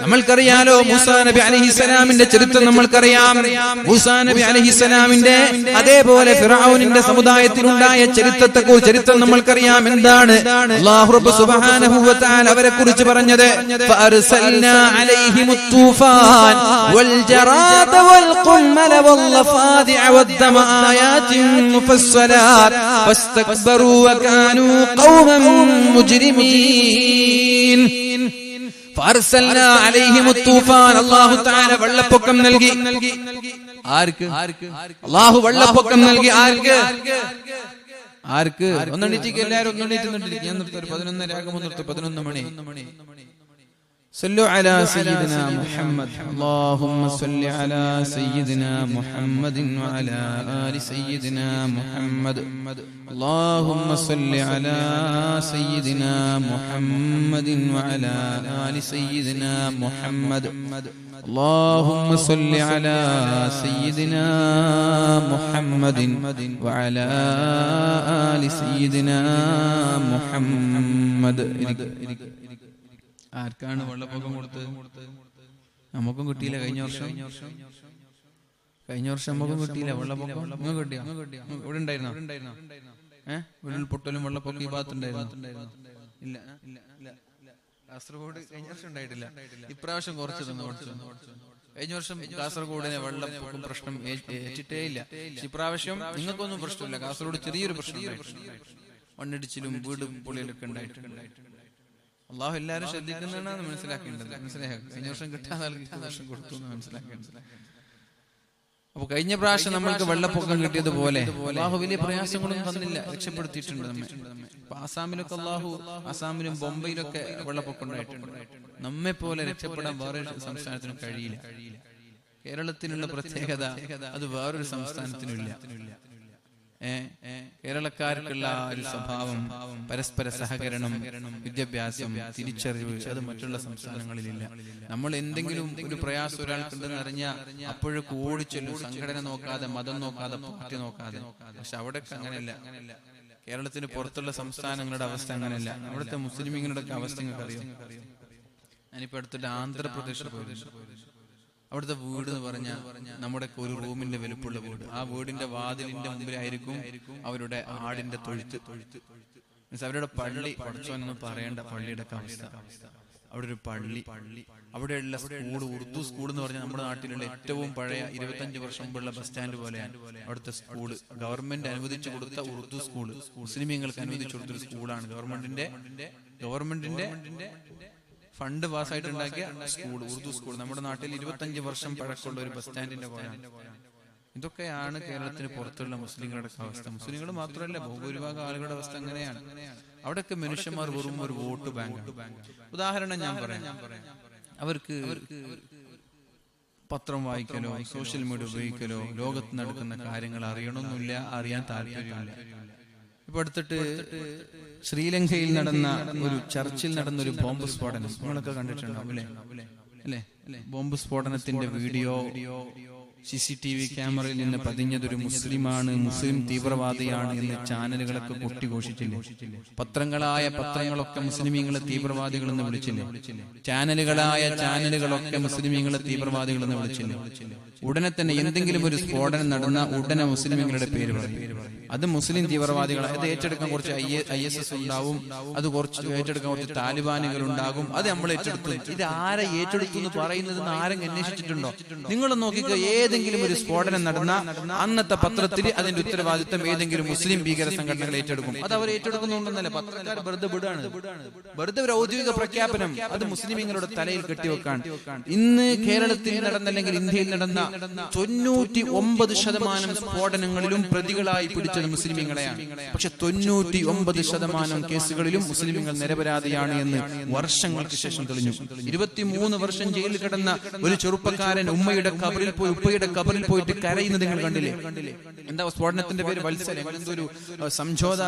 നമ്മൾക്കറിയാലോ മൂസാ നബി അലൈഹിസ്സലാമിന്റെ ചരിത്രം നമ്മൾക്കറിയാം. മൂസാ നബി അലൈഹിസ്സലാമിന്റെ അതേപോലെ ഫിർഔനിന്റെ സമുദായത്തിലുണ്ടായ ചരിത്രം നമ്മൾക്കറിയാം. എന്താണ് അല്ലാഹു റബ്ബ് സുബ്ഹാനഹു വ തആല അവരെ കുറിച്ച് പറഞ്ഞത്? ഫഅർസൽനാ അലൈഹിമുത് തൂഫാൻ വൽ ജറാദ വൽ ഖുമ്മല വൽ ലഫാദിഅ വദ്ദമ ആയാതിൻ മുഫസ്സലാത് ഫസ്തക്ബറു വ കാനൂ ഖൗമൻ മുജ്രിമീൻ. ഫഅർസൽനാ അലൈഹിമുത് തൂഫാൻ, അല്ലാഹു തആല വെള്ളപ്പൊക്കം നൽകി. ആർക്ക്? അല്ലാഹു വെള്ളപ്പൊക്കം നൽകി. ആർക്ക്? ഒന്നെണീറ്റിക്ക്, എല്ലാവരും ഒന്നെണീറ്റുന്നുണ്ടിരിക്കും. ഞാൻ നിർത്തി 11 ആകുമ്പോൾ നിർത്തി. 11 മണി. صلوا على سيدنا محمد. اللهم صل على سيدنا محمد وعلى آل سيدنا محمد. اللهم صل على سيدنا محمد وعلى آل سيدنا محمد. اللهم صل على سيدنا محمد وعلى آل سيدنا محمد. ആർക്കാണ് വെള്ളപ്പൊക്കം കൊടുത്തത്? നമുക്കും കിട്ടിയില്ല. കഴിഞ്ഞ വർഷം നമുക്കും കിട്ടിയില്ല വെള്ളപ്പൊക്കം. നിങ്ങൾ കിട്ടിയോ? ഇവിടെ ഉണ്ടായിരുന്നോ? ഉരുൾപൊട്ടലും വെള്ളപ്പൊക്കം ഈ ഭാഗത്തുണ്ടായിരുന്നു? ഇല്ല. കാസർഗോഡ് കഴിഞ്ഞ വർഷം ഉണ്ടായിട്ടില്ല. ഇപ്രാവശ്യം കുറച്ച് തന്നു. കഴിഞ്ഞ വർഷം കാസർഗോഡിനെ വെള്ളപ്പൊക്കം പ്രശ്നം ഏറ്റിട്ടേ ഇല്ല. ഇപ്രാവശ്യം നിങ്ങൾക്കൊന്നും പ്രശ്നമില്ല. കാസർഗോഡ് ചെറിയൊരു പ്രശ്നം, മണ്ണിടിച്ചിലും വീട് പൊളിയിലൊക്കെ ഉണ്ടായിട്ടുണ്ട്. അള്ളാഹു എല്ലാവരും ശ്രദ്ധിക്കുന്നതാണ് മനസ്സിലാക്കേണ്ടത്. കഴിഞ്ഞ വർഷം കിട്ടാതെ വർഷം കൊടുത്തു മനസ്സിലാക്കേണ്ടത്. അപ്പൊ കഴിഞ്ഞ പ്രാവശ്യം നമ്മൾക്ക് വെള്ളപ്പൊക്കം കിട്ടിയതുപോലെ അള്ളാഹു വലിയ പ്രയാസങ്ങളൊന്നും തന്നില്ല, രക്ഷപ്പെടുത്തിയിട്ടുണ്ട് നമ്മെ. അപ്പൊ ആസാമിലൊക്കെ ആസാമിലും ബോംബെയിലൊക്കെ വെള്ളപ്പൊക്കം ഉണ്ടായിട്ടുണ്ട്. നമ്മെ പോലെ രക്ഷപ്പെടാൻ വേറൊരു സംസ്ഥാനത്തിനും കഴിയില്ല. കേരളത്തിനുള്ള പ്രത്യേകത അത് വേറൊരു സംസ്ഥാനത്തിനുമില്ല. കേരളക്കാർക്കുള്ള ഒരു സ്വഭാവം, പരസ്പര സഹകരണം, വിദ്യാഭ്യാസം, തിരിച്ചറിവ്, അത് മറ്റുള്ള സംസ്ഥാനങ്ങളിലില്ല. നമ്മൾ എന്തെങ്കിലും ഒരു പ്രയാസം ഒരാൾക്കുണ്ടെന്ന് അറിഞ്ഞാൽ അപ്പോഴേക്ക് ഓടിച്ചൊല്ലും, സംഘടന നോക്കാതെ, മതം നോക്കാതെ, പാർട്ടി നോക്കാതെ. പക്ഷെ അവിടെ അങ്ങനെയല്ല. കേരളത്തിന് പുറത്തുള്ള സംസ്ഥാനങ്ങളുടെ അവസ്ഥ അങ്ങനെയല്ല. അവിടുത്തെ മുസ്ലിമീങ്ങളുടെ അവസ്ഥ നിങ്ങൾക്ക് അറിയാം. ഞാനിപ്പോ അടുത്തിട്ട് ആന്ധ്രാപ്രദേശിൽ പോയിരുന്നു. അവിടുത്തെ വീട് എന്ന് പറഞ്ഞാൽ നമ്മുടെ ഒരു റൂമിന്റെ വലുപ്പമുള്ള വീട്. ആ വീടിന്റെ വാതിലിന്റെ മുമ്പിലായിരിക്കും അവരുടെ ആടിന്റെ തൊഴുത്ത്. അവരുടെ പള്ളി, പഠിച്ചോനൊന്നും പറയേണ്ട പള്ളിയുടെ അവസ്ഥ. അവിടെ ഒരു പള്ളി, അവിടെയുള്ള സ്കൂൾ, ഉറുദു സ്കൂൾ എന്ന് പറഞ്ഞാൽ നമ്മുടെ നാട്ടിലുള്ള ഏറ്റവും പഴയ 25 വർഷം മുമ്പുള്ള ബസ് സ്റ്റാൻഡ് പോലെയാണ് അവിടുത്തെ സ്കൂള്. ഗവൺമെന്റ് അനുവദിച്ചു കൊടുത്ത ഉറുദു സ്കൂള്, മുസ്ലിമീങ്ങൾക്ക് അനുവദിച്ചു കൊടുത്തൊരു സ്കൂളാണ്. ഗവൺമെന്റിന്റെ ഫണ്ട് പാസ്സായിട്ടുണ്ടാക്കിയ സ്കൂൾ, ഉറുദു സ്കൂൾ. നമ്മുടെ നാട്ടിൽ 25 വർഷം പഴക്കമുള്ള ഒരു ബസ് സ്റ്റാൻഡിന്റെ പോലെയാണ്. ഇതൊക്കെയാണ് കേരളത്തിന് പുറത്തുള്ള മുസ്ലിങ്ങളുടെ അവസ്ഥ. മുസ്ലിങ്ങൾ മാത്രമല്ല, ഭൂരിഭാഗം ആളുകളുടെ അവസ്ഥ അങ്ങനെയാണ്. അവിടെയൊക്കെ മനുഷ്യന്മാർ വെറും ഒരു വോട്ട് ബാങ്ക്. ഉദാഹരണം ഞാൻ പറയാം. അവർക്ക് പത്രം വായിക്കലോ സോഷ്യൽ മീഡിയ ഉപയോഗിക്കലോ ലോകത്ത് നടക്കുന്ന കാര്യങ്ങൾ അറിയണമെന്നില്ല, അറിയാൻ താല്പര്യമില്ല. ഇപ്പൊ അടുത്തിട്ട് ശ്രീലങ്കയിൽ നടന്ന ഒരു ചർച്ചിൽ നടന്ന ഒരു ബോംബ് സ്ഫോടനം നിങ്ങളൊക്കെ കണ്ടിട്ടുണ്ടാവും അല്ലേ? ബോംബ് സ്ഫോടനത്തിന്റെ വീഡിയോ CCTV ക്യാമറയിൽ നിന്ന് പതിഞ്ഞതൊരു മുസ്ലിമാണ്, മുസ്ലിം തീവ്രവാദിയാണ് എന്ന് ചാനലുകളൊക്കെ കൊട്ടിഘോഷിച്ചില്ലേ? പത്രങ്ങളൊക്കെ മുസ്ലിമീങ്ങളെ തീവ്രവാദികളെന്ന് വിളിച്ചില്ലേ? ചാനലുകളൊക്കെ മുസ്ലിമീങ്ങളെ തീവ്രവാദികളെന്ന് വിളിച്ചില്ലേ? ഉടനെ തന്നെ എന്തെങ്കിലും ഒരു സ്ഫോടനം നടന്ന ഉടനെ മുസ്ലിമീങ്ങളുടെ പേര് പറയും. അത് മുസ്ലിം തീവ്രവാദികൾ. അത് ഏറ്റെടുക്കാൻ കുറച്ച് ISS ഉണ്ടാവും, അത് ഏറ്റെടുക്കാൻ കുറച്ച് താലിബാനുകൾ ഉണ്ടാകും. അത് നമ്മൾ ഏറ്റെടുത്തു. ഇത് ആരെ ഏറ്റെടുത്തു എന്ന് പറയുന്നത് ആരെങ്കിലും അന്വേഷിച്ചിട്ടുണ്ടോ? നിങ്ങൾ നോക്കിക്കോ, ഏതെങ്കിലും ഒരു സ്ഫോടനം നടന്ന അന്നത്തെ പത്രത്തിൽ അതിന്റെ ഉത്തരവാദിത്വം ഏതെങ്കിലും മുസ്ലിം ഭീകര സംഘടനകൾ ഏറ്റെടുക്കും. അത് അവർ ഏറ്റെടുക്കുന്നുണ്ടെന്നല്ല, പത്രക്കാർ വെറുതെ വിടാണ്. വെറുതെ ഒരു ഔദ്യോഗിക പ്രഖ്യാപനം അത് മുസ്ലിമീങ്ങളുടെ തലയിൽ കെട്ടിവെക്കാൻ. ഇന്ന് കേരളത്തിൽ നടന്നല്ലെങ്കിൽ ഇന്ത്യയിൽ നടന്ന 99% സ്ഫോടനങ്ങളിലും പ്രതികളായി പിടിച്ചത് മുസ്ലിമീങ്ങളെയാണ്. പക്ഷെ 99% കേസുകളിലും മുസ്ലിമീങ്ങൾ നിരപരാധിയാണ് എന്ന് വർഷങ്ങൾക്ക് ശേഷം തെളിഞ്ഞു. 23 വർഷം ജയിലിൽ കിടന്ന ഒരു ചെറുപ്പക്കാരൻ ഉപ്പയുടെ കബറിൽ പോയിട്ട് കരയുന്നത് നിങ്ങൾ കണ്ടില്ലേ? എന്താ സ്ഫോടനത്തിന്റെ പേര്? വത്സല, എന്തൊരു സംജോത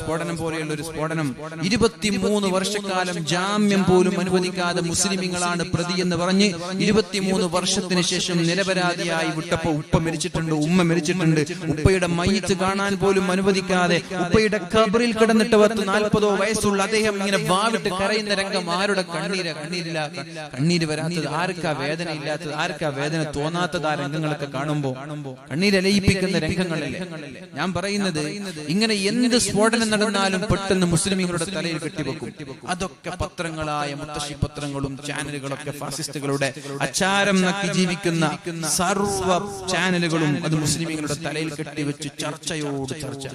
സ്ഫോടനം പോലെയുള്ള ഒരു സ്ഫോടനം. 23 വർഷക്കാലം ജാമ്യം പോലും അനുവദിക്കാതെ മുസ്ലിമീങ്ങളാണ് പ്രതി എന്ന് പറഞ്ഞ് 23 വർഷത്തിന് ശേഷം നിരപരാധിയായി വിട്ടപ്പോ ഉപ്പ മരിച്ചിട്ടുണ്ട്, ഉമ്മ മരിച്ചിട്ടുണ്ട്. ഉപ്പയുടെ മയ്യിത്ത് കാണാൻ പോലും അനുവദിക്കാതെ ഉപ്പയുടെ ഖബറിൽ കിടന്നിട്ട് 40 വയസ്സുള്ള അദ്ദേഹം ഇങ്ങനെ വാവിട്ട് കരയുന്ന രംഗം. ആരുടെ കണ്ണീര് വരാത്തത്? ആർക്കാ വേദന ഇല്ലാത്തത്? ആർക്കാ വേദന തോന്നാത്തത്? ആ രംഗങ്ങളൊക്കെ കാണുമ്പോ കണ്ണീരലയിപ്പിക്കുന്ന രംഗങ്ങളല്ലേ ഞാൻ പറയുന്നത്. ഇങ്ങനെ എന്ത് സ്ഫോടനം നടന്നാലും പെട്ടെന്ന് മുസ്ലിമീങ്ങളുടെ തലയിൽ കെട്ടിവെക്കും. അതൊക്കെ പത്രങ്ങളായ മുത്തശ്ശി പത്രങ്ങളും ചാനലുകളൊക്കെ ഫാസിസ്റ്റുകളുടെ അച്ചാരം നക്കി ജീവിക്കുന്ന സർവ്വ ചാനലുകളും അത് മുസ്ലിമീങ്ങളുടെ തലയിൽ കെട്ടിവെച്ച് ചർച്ചയോട് ചർച്ച.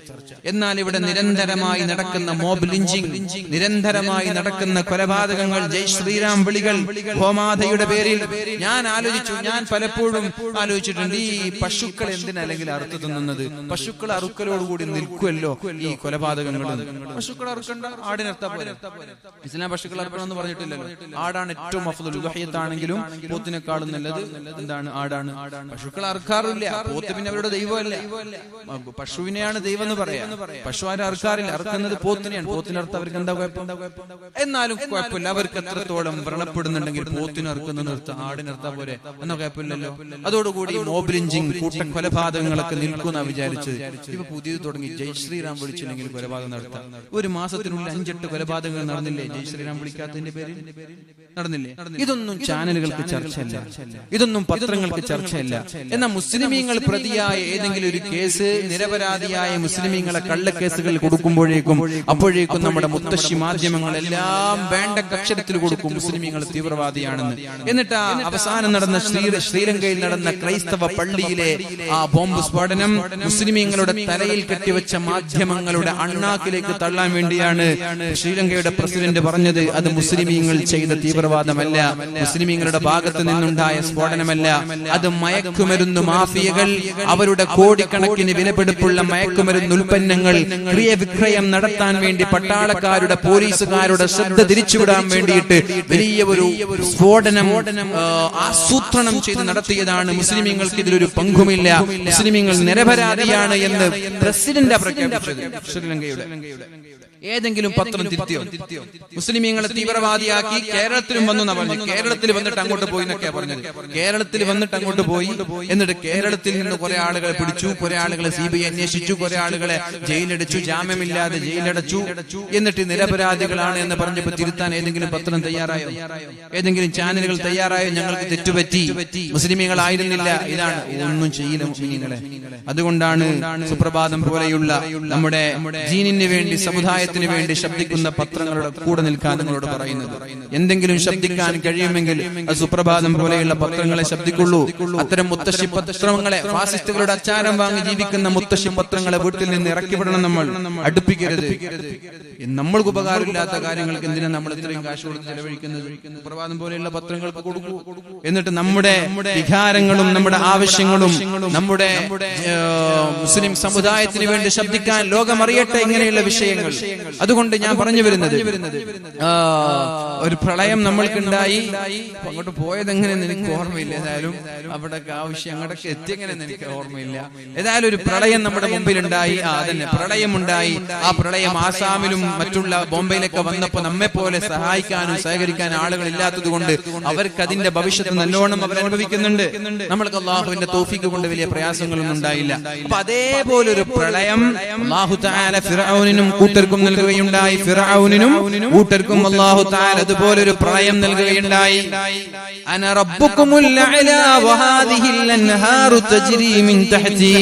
എന്നാൽ ഇവിടെ നിരന്തരമായി നടക്കുന്ന മോബ് ലിഞ്ചിങ്, നിരന്തരമായി നടക്കുന്ന കൊലപാതകങ്ങൾ, ജയ് ശ്രീറാം വിളികൾ, ഗോമാതയുടെ പേരിൽ ഞാൻ പലപ്പോഴും ആലോചിച്ചിട്ടുണ്ട്, ഈ പശുക്കൾ എന്തിനല്ലെങ്കിൽ അറുത്തു തിന്നുന്നത്? പശുക്കൾ അറുക്കലോടുകൂടി നിൽക്കുമല്ലോ ഈ കൊലപാതകങ്ങൾ. പശുക്കൾ അറുക്കണ്ട, ആടിനർത്താ പോലെ. ഇസ്ലാം പശുക്കൾ അറുക്കണമെന്ന് പറഞ്ഞിട്ടില്ലല്ലോ. ആടാണ് ഏറ്റവും അഫ്ദൽ. ഉദഹിയത്താണെങ്കിലും പോത്തിനേക്കാളും നല്ലത് എന്താണ്? ആടാണ്. പശുക്കൾ അറുക്കാറില്ല. പോത്ത് പിന്നെ അവരുടെ ദൈവമല്ല. പശുവിനെയാണ് ദൈവം എന്ന് പറയാം. പശു ആരും അറുക്കാറില്ല, അറുക്കുന്നത് പോത്തിനെയാണ്. പോത്തിനർത്ത് അവർക്ക് എന്താ കുഴപ്പം? എന്നാലും കുഴപ്പമില്ല. അവർക്ക് എത്രത്തോളം വ്രണപ്പെടുന്നുണ്ടെങ്കിൽ പോത്തിന് അറുക്കുന്ന നിർത്ത, ആടിനർത്താ പോരെ എന്ന കുഴപ്പമില്ലല്ലോ. അതോടുകൂടി മോബ് ലിഞ്ചിങ്, കൂട്ട കൊലപാതകങ്ങളൊക്കെ നിൽക്കുന്ന വിചാരിച്ചത്. ഇപ്പൊ പുതിയത് തുടങ്ങി, ജയ് ശ്രീറാം വിളിച്ചില്ലെങ്കിൽ കൊലപാതകം നടത്താം. ഒരു മാസത്തിനുള്ളിൽ 5-8 കൊലപാതകങ്ങൾ നടന്നില്ലേ? ജയ് ശ്രീറാം വിളിക്കാത്തതിന്റെ പേരിൽ നടന്നില്ലേ? ഇതൊന്നും ചാനലുകൾക്ക് ചർച്ചയല്ല, ഇതൊന്നും പത്രങ്ങൾക്ക് ചർച്ചയല്ല. എന്നാൽ മുസ്ലിമീങ്ങൾ പ്രതിയായ ഏതെങ്കിലും ഒരു കേസ്, നിരപരാധിയായ മുസ്ലിമീങ്ങളെ കള്ളക്കേസുകൾ കൊടുക്കുമ്പോഴേക്കും അപ്പോഴേക്കും നമ്മുടെ മുത്തശ്ശി മാധ്യമങ്ങളെല്ലാം വേണ്ട അക്ഷരത്തിൽ കൊടുക്കും മുസ്ലിമീങ്ങൾ തീവ്രവാദിയാണെന്ന്. എന്നിട്ട് അവസാനം നടന്ന ശ്രീലങ്കയിൽ നടന്ന ക്രൈസ്തവ പള്ളിയിലെ ആ ബോംബ് സ്ഫോടനം മുസ്ലിമീങ്ങളുടെ തലയിൽ കെട്ടിവെച്ച മാധ്യമങ്ങളുടെ അണ്ണാക്കിലേക്ക് തള്ളാൻ വേണ്ടിയാണ് ശ്രീലങ്കയുടെ പ്രസിഡന്റ് പറഞ്ഞത്. അത് മുസ്ലിമീങ്ങൾ ചെയ്ത തീവ്രവാദമല്ല, മുസ്ലിമീങ്ങളുടെ ഭാഗത്ത് നിന്നുണ്ടായ സ്ഫോടനമല്ല, അത് മയക്കുമരുന്ന് മാഫിയകൾ അവരുടെ കോടിക്കണക്കിന് വിലപിടിപ്പുള്ള മയക്കുമരുന്ന് ഉൽപ്പന്നങ്ങൾ ക്രിയവിക്രയം നടത്താൻ വേണ്ടി പട്ടാളക്കാരുടെ, പോലീസുകാരുടെ ശ്രദ്ധ തിരിച്ചുവിടാൻ വേണ്ടിയിട്ട് വലിയ ഒരു സ്ഫോടനം ആസൂത്രണം ചെയ്ത് നടത്തിയതാണ്. മുസ്ലിമീങ്ങൾക്ക് ഇതിലൊരു പങ്കുമില്ല, മുസ്ലിമീങ്ങൾ നിരപരാധിയാണ് എന്ന് പ്രസിഡന്റ് പ്രഖ്യാപിച്ചത്. ശ്രീലങ്കയുടെ ഏതെങ്കിലും പത്രം തിരുത്തിയോ? മുസ്ലിമീങ്ങളെ തീവ്രവാദിയാക്കി കേരളത്തിലും വന്നു എന്നാ പറഞ്ഞു. കേരളത്തിൽ വന്നിട്ട് അങ്ങോട്ട് പോയി എന്നൊക്കെയാ പറഞ്ഞത്. കേരളത്തിൽ വന്നിട്ട് അങ്ങോട്ട് പോയി, എന്നിട്ട് കേരളത്തിൽ നിന്ന് കുറെ ആളുകളെ പിടിച്ചു, കുറെ ആളുകളെ CBI അന്വേഷിച്ചു, കുറെ ആളുകളെ ജയിലടച്ചു, ജാമ്യമില്ലാതെ ജയിലടച്ചു. എന്നിട്ട് നിരപരാധികളാണ് എന്ന് പറഞ്ഞപ്പോ തിരുത്താൻ ഏതെങ്കിലും പത്രം തയ്യാറായോ? ഏതെങ്കിലും ചാനലുകൾ തയ്യാറായോ? ഞങ്ങൾക്ക് തെറ്റുപറ്റി, മുസ്ലിമീങ്ങളായിരുന്നില്ല, ഇതാണ്. ഒന്നും ചെയ്യില്ല മുസ്ലിമീങ്ങളെ. അതുകൊണ്ടാണ് സുപ്രഭാതം പോലെയുള്ള നമ്മുടെ ദീനിന് വേണ്ടി, സമുദായത്തിന് വേണ്ടി ശബ്ദിക്കുന്ന പത്രങ്ങളുടെ കൂടെ നിൽക്കാൻ നിങ്ങളോട് പറയുന്നത്. എന്തെങ്കിലും ശബ്ദിക്കാൻ കഴിയുമെങ്കിൽ അത് സുപ്രഭാതം പോലെയുള്ള പത്രങ്ങളെ ശബ്ദിക്കുള്ളൂ. അത്തരം മുത്തശ്ശി പത്രങ്ങളെ, ഫാസിസ്റ്റുകളുടെ അച്ചാരം വാങ്ങി ജീവിക്കുന്ന മുത്തശ്ശി പത്രങ്ങളെ വീട്ടിൽ നിന്ന് ഇറക്കിവിടണം. നമ്മൾ അടുപ്പിക്കരുത്. നമ്മൾക്ക് ഉപകാരമില്ലാത്ത കാര്യങ്ങൾക്ക് എന്തിനാണ് നമ്മൾ ഇത്രയും കാശ് കൊടുത്ത് ചെലവഴിക്കുന്നത്? സുപ്രഭാതം പോലെയുള്ള പത്രങ്ങൾക്ക് കൊടുക്കൂ. എന്നിട്ട് നമ്മുടെ വികാരങ്ങളും നമ്മുടെ ആവശ്യങ്ങളും നമ്മുടെ മുസ്ലിം സമുദായത്തിന് വേണ്ടി ശബ്ദിക്കാൻ ലോകം അറിയട്ടെ. ഇങ്ങനെയുള്ള വിഷയങ്ങൾ അതുകൊണ്ട് ഞാൻ പറഞ്ഞു വരുന്നത് ഒരു പ്രളയം നമ്മൾക്കുണ്ടായി. അങ്ങോട്ട് പോയതെങ്ങനെയെന്ന് എനിക്ക് ഓർമ്മയില്ല. ഏതായാലും അവിടെ ആവശ്യം അങ്ങോട്ടൊക്കെ എത്തിയെങ്ങനെയെന്ന് എനിക്ക് ഓർമ്മയില്ല. ഏതായാലും ഒരു പ്രളയം നമ്മുടെ മുമ്പിലുണ്ടായി. അതന്നെ പ്രളയമുണ്ടായി. ആ പ്രളയം ആസാമിലും മറ്റുള്ള ബോംബെയിലൊക്കെ വന്നപ്പോ നമ്മെ പോലെ സഹായിക്കാനും സഹകരിക്കാനും ആളുകൾ ഇല്ലാത്തത് കൊണ്ട് അവർക്ക് അതിന്റെ ഭവിഷ്യത്ത് നല്ലോണം അവർ അനുഭവിക്കുന്നുണ്ട്. നമ്മൾക്ക് അള്ളാഹുവിന്റെ തൗഫീഖ് കൊണ്ട് വലിയ പ്രയാസങ്ങളൊന്നും ഉണ്ടായില്ല. അപ്പൊ അതേപോലൊരു പ്രളയം അല്ലാഹു തആല ഫിർഔനിനും കൂട്ടർക്കും നൽകുകയുണ്ടായി. ഫിർഔനിനും കൂട്ടർക്കും അല്ലാഹു തആല അതുപോലൊരു പ്രളയം നൽകുകയുണ്ടായി. അന റബ്ബുകുമുൽ അഅലാ വഹാദിഹിൽ അൻഹാറു തജ്രി മിൻ തഹ്തി,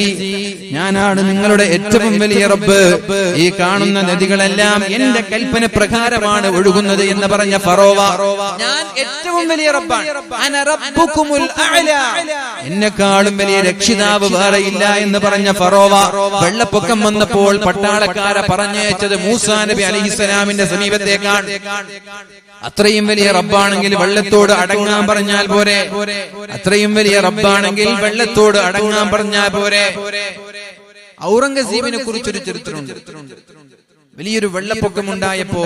ഞാനാണ് നിങ്ങളുടെ ഏറ്റവും വലിയ റബ്ബ്. ഈ കാണുന്ന നദികളെല്ലാം എന്റെ കൽപ്പന പ്രകാരമാണ് ഒഴുകുന്നത് എന്ന് പറഞ്ഞ ഫറോവ, ഞാൻ ഏറ്റവും വലിയ റബ്ബാണ്. അന റബ്ബുകുമുൽ അഅലാ, എന്നെക്കാളും വലിയ രക്ഷിതാവ് വേറെയില്ല എന്ന് പറഞ്ഞ ഫറോവ വെള്ളപ്പൊക്കം വന്നപ്പോൾ പട്ടാളക്കാരെ പറഞ്ഞയച്ചത് മൂസാ നബി അലൈഹിസ്സലാമിന്റെ സമീപത്തേക്കാണ്. അത്രയും വലിയ റബ്ബാണെങ്കിൽ വെള്ളത്തോട് അടങ്ങാൻ പറഞ്ഞാൽ പോരെ? അത്രയും വലിയ റബ്ബാണെങ്കിൽ വെള്ളത്തോട് അടങ്ങാൻ പറഞ്ഞാൽ പോരെ? ഔറംഗസീബിനെ കുറിച്ചൊരു ചരിത്രമുണ്ട്. വലിയൊരു വെള്ളപ്പൊക്കമുണ്ടായപ്പോ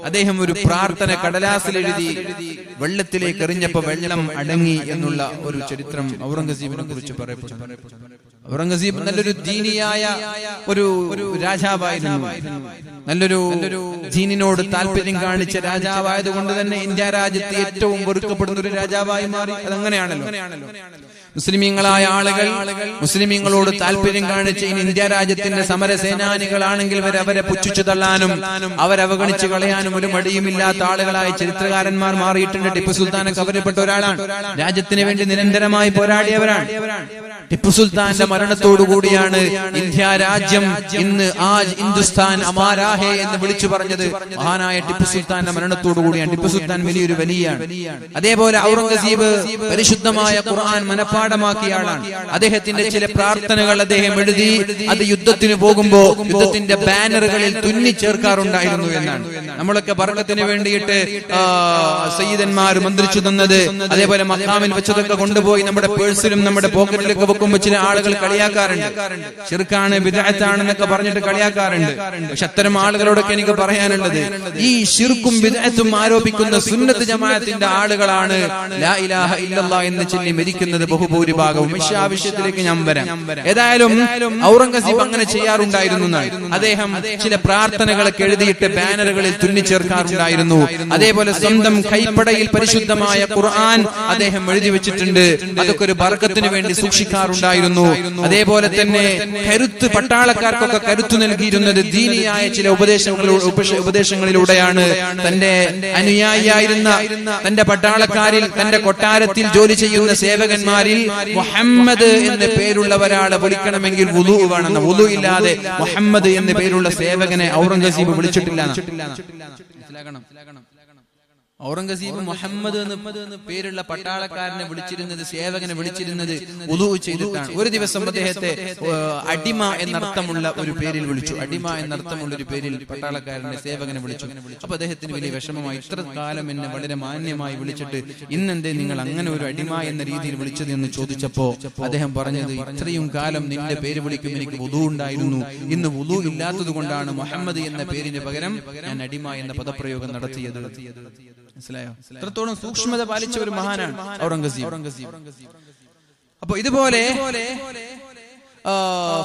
അദ്ദേഹം ഒരു പ്രാർത്ഥന കടലാസിൽ എഴുതി വെള്ളത്തിലേക്ക് എറിഞ്ഞപ്പോ വെള്ളം അടങ്ങി എന്നുള്ള ഒരു ചരിത്രം ഔറംഗസീബിനെ കുറിച്ച് പറയപ്പെടുന്നു. ഔറംഗസീബ് നല്ലൊരു ദീനിയായ ഒരു രാജാവായിരുന്നു. നല്ലൊരു ദീനിനോട് താല്പര്യം കാണിച്ച രാജാവായത് കൊണ്ട് തന്നെ ഇന്ത്യ രാജ്യത്ത് ഏറ്റവും വെറുക്കപ്പെടുന്ന ഒരു രാജാവായി മാറി. അതങ്ങനെയാണല്ലോ. മുസ്ലിമീങ്ങളായ ആളുകൾ മുസ്ലിമീങ്ങളോട് താല്പര്യം കാണിച്ച് ഇന്ത്യ രാജ്യത്തിന്റെ സമരസേനാനികളാണെങ്കിൽ അവരെ പുച്ഛിച്ചു തള്ളാനും അവരവഗണിച്ചു കളയാനും ഒരു മടിയുമില്ലാത്ത ആളുകളായി ചരിത്രകാരന്മാർ മാറിയിട്ടുണ്ട്. ടിപ്പു സുൽത്താനൊക്കെ അവരിൽപ്പെട്ട ഒരാളാണ്. രാജ്യത്തിന് വേണ്ടി നിരന്തരമായി പോരാടിയവരാണ്. ടിപ്പു സുൽത്താന്റെ മരണത്തോടുകൂടിയാണ് ഇന്ത്യ രാജ്യം ഇന്ന് ആജ് ഹിന്ദുസ്ഥാൻ അമാരാ ഹേ എന്ന് വിളിച്ചു പറഞ്ഞത്. മഹാനായ ടിപ്പു സുൽത്താന്റെ മരണത്തോടുകൂടിയാണ്. ടിപ്പു സുൽത്താൻ വലിയൊരു വലിയാണ്. അതേപോലെ ഔറംഗസീബ് പരിശുദ്ധമായ ഖുർആൻ മനഃപ്പാഠമാക്കിയ ആളാണ്. അദ്ദേഹത്തിന്റെ ചില പ്രാർത്ഥനകൾ അദ്ദേഹം എഴുതി അത് യുദ്ധത്തിന് പോകുമ്പോ യുദ്ധത്തിന്റെ ബാനറുകളിൽ തുന്നി ചേർക്കാറുണ്ടായിരുന്നു എന്നാണ്. നമ്മളൊക്കെ ബർക്കത്തിന് വേണ്ടിയിട്ട് സയ്യിദന്മാർ മന്ത്രിച്ചു തന്നത്, അതേപോലെ മഖാമിൽ വെച്ചതൊക്കെ കൊണ്ടുപോയി നമ്മുടെ പേഴ്സിലും നമ്മുടെ പോക്കറ്റിലൊക്കെ വെക്കുമ്പോ ചില ആളുകൾ കളിയാക്കാറുണ്ട്. ശിർക്കാണ് ബിദ്അത്താണെന്നൊക്കെ പറഞ്ഞിട്ട് കളിയാക്കാറുണ്ട്. പക്ഷെ അത്തരം ആളുകളോടൊക്കെ എനിക്ക് പറയാനുള്ളത്, ഈ ശിർക്കും ബിദ്അത്തും ആരോപിക്കുന്ന സുന്നത്ത് ജമാഅത്തിന്റെ ആളുകളാണ് ലാ ഇലാഹ ഇല്ലല്ലാഹ് എന്ന് ചൊല്ലി മരിക്കുന്നത് ബഹുഭൂരിഭാഗവും. ആ വിഷയത്തിലേക്ക് ഞാൻ വരാം. ഏതായാലും ഔറംഗസീബ് അങ്ങനെ ചെയ്യാറുണ്ടായിരുന്നു. അദ്ദേഹം ചില പ്രാർത്ഥനകളൊക്കെ എഴുതിയിട്ട് ബാനറുകളിൽ തുന്നിച്ചേർക്കാറുണ്ടായിരുന്നു. അതേപോലെ സ്വന്തം കൈപ്പടയിൽ പരിശുദ്ധമായ ഖുർആൻ അദ്ദേഹം എഴുതി വെച്ചിട്ടുണ്ട്. അതൊക്കെ ഒരു ബർക്കത്തിന് വേണ്ടി സൂക്ഷിക്കാറുണ്ടായിരുന്നു. അതേപോലെ തന്നെ കരുത്ത്, പട്ടാളക്കാർക്കൊക്കെ കരുത്തു നൽകിയിരുന്നത് ദീനിയായ ചില ഉപദേശങ്ങളിലൂടെയാണ്. തന്റെ അനുയായിയായിരുന്ന തന്റെ പട്ടാളക്കാരിൽ, തന്റെ കൊട്ടാരത്തിൽ ജോലി ചെയ്യുന്ന സേവകന്മാരിൽ മുഹമ്മദ് എന്ന പേരുള്ള ഒരാളെ വിളിക്കണമെങ്കിൽ വുളു വേണമെന്ന്. വുളു ഇല്ലാതെ മുഹമ്മദ് എന്ന പേരുള്ള സേവകനെ ഔറംഗസീബ് വിളിച്ചിട്ടില്ല. ഔറംഗസീബ് മുഹമ്മദ് എന്ന് പേരുള്ള പട്ടാളക്കാരനെ വിളിച്ചിരുന്നത്, സേവകനെ വിളിച്ചിരുന്നത് വുളു ചെയ്തിട്ടാണ്. ഒരു ദിവസം അദ്ദേഹത്തെ അടിമ എന്നർത്ഥമുള്ള ഒരു പേരിൽ വിളിച്ചു. അടിമ എന്നർത്ഥമുള്ള ഒരു പേരിൽ പട്ടാളക്കാരനെ, സേവകനെ വിളിച്ചു. അപ്പൊ അദ്ദേഹത്തിന് വലിയ വിഷമമായി. ഇത്ര കാലം എന്നെ വളരെ മാന്യമായി വിളിച്ചിട്ട് ഇന്നെന്തേ നിങ്ങൾ അങ്ങനെ ഒരു അടിമ എന്ന രീതിയിൽ വിളിച്ചത് എന്ന് ചോദിച്ചപ്പോ അദ്ദേഹം പറഞ്ഞത്, ഇത്രയും കാലം നിന്റെ പേര് വിളിക്കും എനിക്ക് വുളു ഉണ്ടായിരുന്നു. ഇന്ന് വുളു ഇല്ലാത്തത് കൊണ്ടാണ് മുഹമ്മദ് എന്ന പേരിന് പകരം ഞാൻ അടിമ എന്ന പദപ്രയോഗം നടത്തിയത്. മനസ്സിലായോ? എത്രത്തോളം സൂക്ഷ്മത പാലിച്ച ഒരു മഹാനാണ് ഔറംഗസീബ്. അപ്പൊ ഇതുപോലെ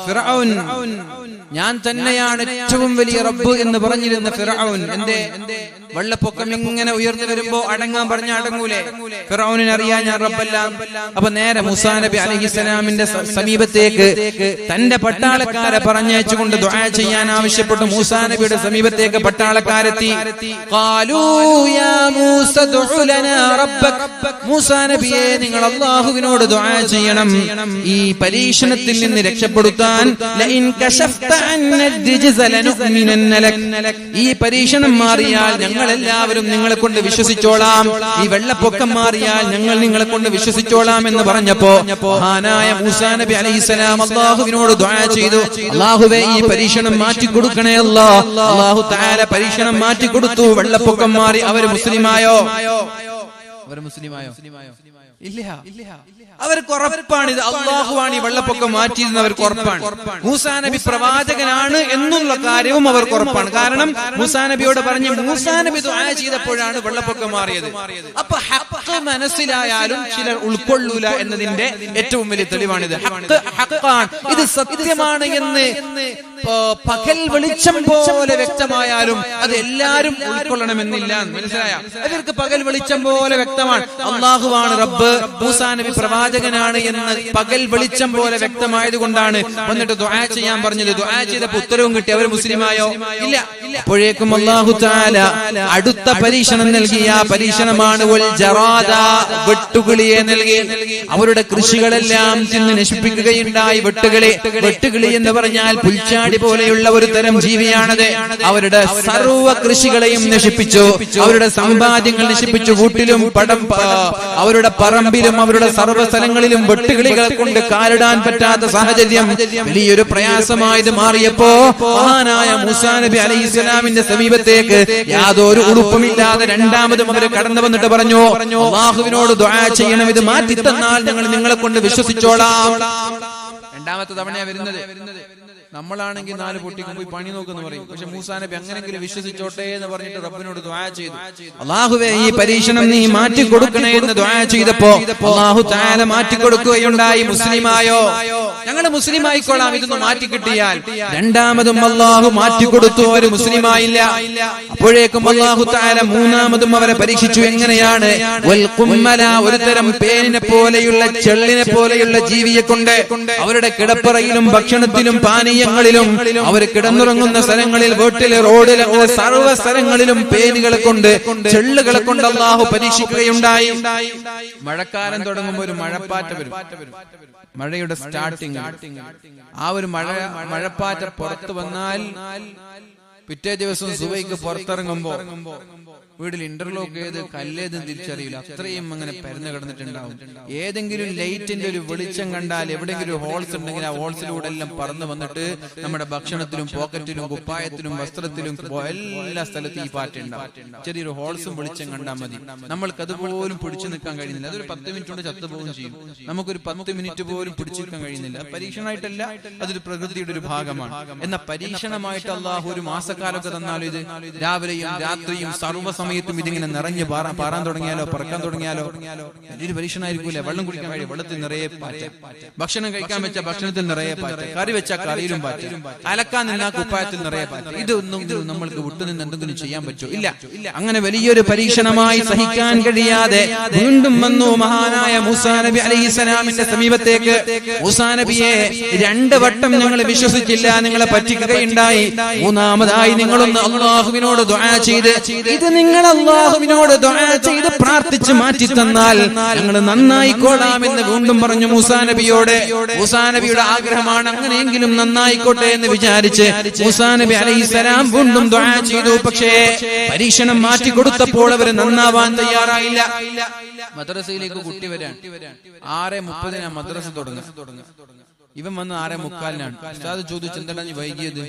ഫിർഔൻ ഞാൻ തന്നെയാണ് ഏറ്റവും വലിയ റബ്ബ് എന്ന് പറഞ്ഞിരുന്ന ഫിർഔൻ എന്റെ വെള്ളപ്പൊക്കം ഇങ്ങനെ ഉയർന്നു വരുമ്പോ അടങ്ങാൻ പറഞ്ഞ അടങ്ങൂലേ? ഫിർഔനിന് അറിയാൻ ഞാൻ റബ്ബല്ല. അപ്പൊ നേരെ മൂസാ നബി അലൈഹിസ്സലാമിന്റെ സമീപത്തേക്ക് തന്റെ പട്ടാളക്കാരെ പറഞ്ഞയച്ചുകൊണ്ട് ദുആ ചെയ്യാൻ ആവശ്യപ്പെട്ടു. മൂസാ നബിയുടെ സമീപത്തേക്ക് പട്ടാളക്കാരെത്തി. ഖാലൂ യാ മൂസ ദുഉ ലനാ റബ്ബക, മൂസാ നബിയെ നിങ്ങൾ അല്ലാഹുവിനോട് ദുആ ചെയ്യണം. ഈ പരീക്ഷണത്തിൽ നിന്ന് രക്ഷപ്പെടുത്താൻ ലഇൻ കശഫ്ത അന്നദ്ദിജ്സ ലനുഅ്മിനന്ന ലക, ഈ പരീക്ഷണം മാറിയാൽ ഞങ്ങൾ എല്ലാവരും നിങ്ങളെ കൊണ്ട് വിശ്വസിച്ചോളാം. ഈ വെള്ളപ്പൊക്കം മാറിയാൽ ഞങ്ങൾ നിങ്ങളെ കൊണ്ട് വിശ്വസിച്ചോളാം എന്ന് പറഞ്ഞപ്പോ മഹാനായ മൂസാ നബി അലൈഹിസ്സലാം അല്ലാഹുവിനോട് ദുആ ചെയ്തു. അല്ലാഹുവേ ഈ പരീക്ഷണം മാറ്റി കൊടുക്കണേ അല്ലാഹ്. അല്ലാഹു തആല പരീക്ഷണം മാറ്റി കൊടുത്തു. വെള്ളപ്പൊക്കം മാറി. അവർ മുസ്ലിമായോ? ഇല്ല. അവർക്ക് ഉറപ്പാണ് ഇത് അള്ളാഹുവാണ് ഈ വെള്ളപ്പൊക്കം മാറ്റിയിരുന്ന അവർക്ക് ഉറപ്പാണ്. മൂസാ നബി പ്രവാചകനാണ് എന്നുള്ള കാര്യവും അവർക്ക് ഉറപ്പാണ്. കാരണം മൂസാ നബിയോട് പറഞ്ഞ് മൂസാ നബി ദുആ ചെയ്തപ്പോഴാണ് വെള്ളപ്പൊക്കം മാറിയത്. അപ്പൊ ഹഖ് മനസ്സിലായാലും ചിലർ ഉൾക്കൊള്ളൂല എന്നതിന്റെ ഏറ്റവും വലിയ തെളിവാണിത്. ഹഖാണ്, ഇത് സത്യമാണ് എന്ന് പകൽ വെളിച്ചം പോലെ വ്യക്തമായാലും അത് എല്ലാവരും ഉൾക്കൊള്ളണമെന്നില്ല. മനസ്സിലായ? അവർക്ക് പകൽ വെളിച്ചം പോലെ വ്യക്തമാണ് അള്ളാഹുവാണ് റബ്ബ്, മൂസാ നബി പ്രവാചകനാണ് എന്ന് പകൽ വെളിച്ചം പോലെ വ്യക്തമായത് കൊണ്ടാണ് വന്നിട്ട് ദുആ ചെയ്യാൻ പറഞ്ഞത്. ദുആ ചെയ്തപ്പോൾ ഉത്തരവും കിട്ടി. അവർ മുസ്ലിമായോ? ഇല്ല. അപ്പോഴേക്കും അല്ലാഹു തആല അടുത്ത പരീക്ഷണം നൽകി. ആ പരീക്ഷണമാണ് വൽ ജറാദ, വെട്ടുകിളിയെ നൽകി. അവരുടെ കൃഷികളെല്ലാം തിന്ന് നശിപ്പിക്കുകയുണ്ടായി. വെട്ടുകിളി എന്ന് പറഞ്ഞാൽ പുൽച്ചാടി പോലെയുള്ള ഒരു തരം ജീവിയാണത്. അവരുടെ സർവ്വ കൃഷികളെയും നശിപ്പിച്ചു, അവരുടെ സമ്പാദ്യങ്ങൾ നശിപ്പിച്ചു. വീട്ടിലും അവരുടെ പറമ്പിലും അവരുടെ സർവ്വ സ്ഥലങ്ങളിലും വെട്ടുകിളികളെ കൊണ്ട് കാലിടാൻ പറ്റാത്ത സാഹചര്യം വലിയൊരു പ്രയാസമായത് മാറിയപ്പോ മഹാനായ മൂസാ നബി അലൈഹിസ്സലാമിന്റെ സമീപത്തേക്ക് യാതൊരു ഉളുപ്പുമില്ലാതെ രണ്ടാമതും അവര് കടന്നു വന്നിട്ട് പറഞ്ഞു, അല്ലാഹുവിനോട് ദുആ ചെയ്യണം, ഇത് മാറ്റി തന്നാൽ ഞങ്ങൾ നിങ്ങളെ കൊണ്ട് വിശ്വസിച്ചോളാം. രണ്ടാമത്തെ തവണയാ വരുന്നത്. നമ്മളാണെങ്കിൽ 4 പൊട്ടിക്കും പോയി പണി നോക്കെന്ന് പറയും. പക്ഷെ മൂസാ നബി അങ്ങനെങ്കിലും വിശ്വസിച്ചോട്ടെ എന്ന് പറഞ്ഞിട്ട് റബ്ബിനോട് ദുആ ചെയ്തു. അല്ലാഹുവേ, ഈ പരീക്ഷണം നീ മാറ്റി കൊടുക്കണേ എന്ന് ദുആ ചെയ്തപ്പോ അല്ലാഹു തആല മാറ്റി കൊടുക്കുകയുണ്ടായി. മുസ്ലിമായോ? ഞങ്ങൾ മുസ്ലിമായിക്കോളാം, ഇതൊന്ന് മാറ്റി കിട്ടിയാൽ. രണ്ടാമതും അല്ലാഹു മാറ്റി കൊടുത്തു, അവർ മുസ്ലിമായില്ല. അപ്പോഴേക്കും അല്ലാഹു തആല മൂന്നാമതും അവരെ പരീക്ഷിച്ചു. എങ്ങനെയാണ്? വൽ ഖുമ്മല, ഒരു തരം പേനിനെ പോലെയുള്ള ചെള്ളിനെ പോലെയുള്ള ജീവിയെ കൊണ്ട് അവരുടെ കിടപ്പറയിലും ഭക്ഷണത്തിലും പാനീയ അവർ കിടന്നുറങ്ങുന്ന സ്ഥലങ്ങളിൽ, വീട്ടിലെ റോഡിൽ, സർവ്വ സ്ഥലങ്ങളിലും പേനുകളെ കൊണ്ട് ചെള്ളുകളെ കൊണ്ട് അല്ലാഹു പരീക്ഷിക്കുകയുണ്ടായി. മഴക്കാലം തുടങ്ങുമ്പോൾ ഒരു മഴപ്പാറ്റ വരും. മഴയുടെ സ്റ്റാർട്ടിങ് ആ ഒരു മഴപ്പാറ്റ പുറത്തു വന്നാൽ പിറ്റേ ദിവസം സുബഹിക്ക് പുറത്തിറങ്ങുമ്പോ വീട്ടിൽ ഇന്റർലോക്ക് ചെയ്ത് കല്ലേതും തിരിച്ചറിയില്ല. അത്രയും അങ്ങനെ പരന്നു കിടന്നിട്ടുണ്ടാവും. ഏതെങ്കിലും ലൈറ്റിന്റെ ഒരു വെളിച്ചം കണ്ടാൽ എവിടെയെങ്കിലും ഹോൾസ് ഉണ്ടെങ്കിൽ ആ ഹോൾസിലൂടെ എല്ലാം പറന്നു വന്നിട്ട് നമ്മുടെ ഭക്ഷണത്തിലും പോക്കറ്റിലും കുപ്പായത്തിലും വസ്ത്രത്തിലും എല്ലാ സ്ഥലത്തും ഈ പാറ്റുണ്ടാവും. ചെറിയൊരു ഹോൾസും വെളിച്ചം കണ്ടാൽ മതി. നമ്മൾക്ക് അതുപോലും പിടിച്ചു നിൽക്കാൻ കഴിയുന്നില്ല. അതൊരു 10 മിനിറ്റ് കൊണ്ട് ചത്തുപോകും ചെയ്യും. നമുക്കൊരു 10 മിനിറ്റ് പോലും പിടിച്ചു നിൽക്കാൻ കഴിയുന്നില്ല. പരീക്ഷണമായിട്ടല്ല, അതൊരു പ്രകൃതിയുടെ ഒരു ഭാഗമാണ്. എന്ന പരീക്ഷണമായിട്ട് അല്ലാഹു ഒരു മാസക്കാലമൊക്കെ തന്നാലും ഇത് രാവിലെയും രാത്രിയും സർവ്വ സമയത്തും ഇതിങ്ങനെ നിറഞ്ഞ് പാറാൻ തുടങ്ങിയാലോ, പറക്കാൻ തുടങ്ങിയാലോ വലിയൊരു പരീക്ഷണമായിരിക്കൂല. വെള്ളം കുടിക്കാൻ കഴിയും, വെള്ളത്തിൽ നിറയെ പാറ്റ. ഭക്ഷണം കഴിക്കാൻ വെച്ച ഭക്ഷണത്തിൽ നിറയെ പാറ്റ. കറി വെച്ച കറിയിലും പാറ്റ. അലക്കാൻ നിന്ന കുപ്പായത്തിൽ നിറയെ പാറ്റ. ഇതൊന്നും നമ്മൾക്ക് വിട്ടുനിന്ന് എന്തെങ്കിലും ചെയ്യാൻ പറ്റുമോ? ഇല്ല. അങ്ങനെ വലിയൊരു പരീക്ഷണമായി സഹിക്കാൻ കഴിയാതെ വീണ്ടും വന്നു മഹാനായ മൂസാ നബി അലൈഹിസ്സലാമിന്റെ സമീപത്തേക്ക്. മൂസാ നബിയെ 2 വട്ടം ഞങ്ങൾ വിശ്വസിച്ചില്ല, നിങ്ങളെ പറ്റിക്കുകയുണ്ടായി. മൂന്നാമതായി നിങ്ങളൊന്ന് അല്ലാഹുവിനോട് ദുആ ചെയ്ത് ഇത് നിങ്ങൾ അല്ലാഹുവിനോട് ദുആ ചെയ്ത് പ്രാർത്ഥിച്ച് മാറ്റി തന്നാൽ ഞങ്ങൾ നന്നായിക്കോളാമെന്ന് വീണ്ടും പറഞ്ഞു മൂസാ നബിയോട്. മൂസാ നബിയുടെ ആഗ്രഹമാണ് അങ്ങനെയെങ്കിലും നന്നായിക്കോട്ടെ എന്ന് വിചാരിച്ച് മൂസാ നബി അലൈഹിസ്സലാം വീണ്ടും ദുആ ചെയ്തു. പക്ഷേ പരീക്ഷണം മാറ്റി കൊടുത്തപ്പോൾ അവർ നന്നാവാൻ തയ്യാറായില്ല. മദ്രസയിലേക്ക് കുട്ടി വരാൻ 6:30 മദ്രസ തുടങ്ങുക. ഇവൻ വന്ന് 6:45. ഉസ്താദ് ചോദിച്ചു, എന്താണ് നീ വൈകിയത്?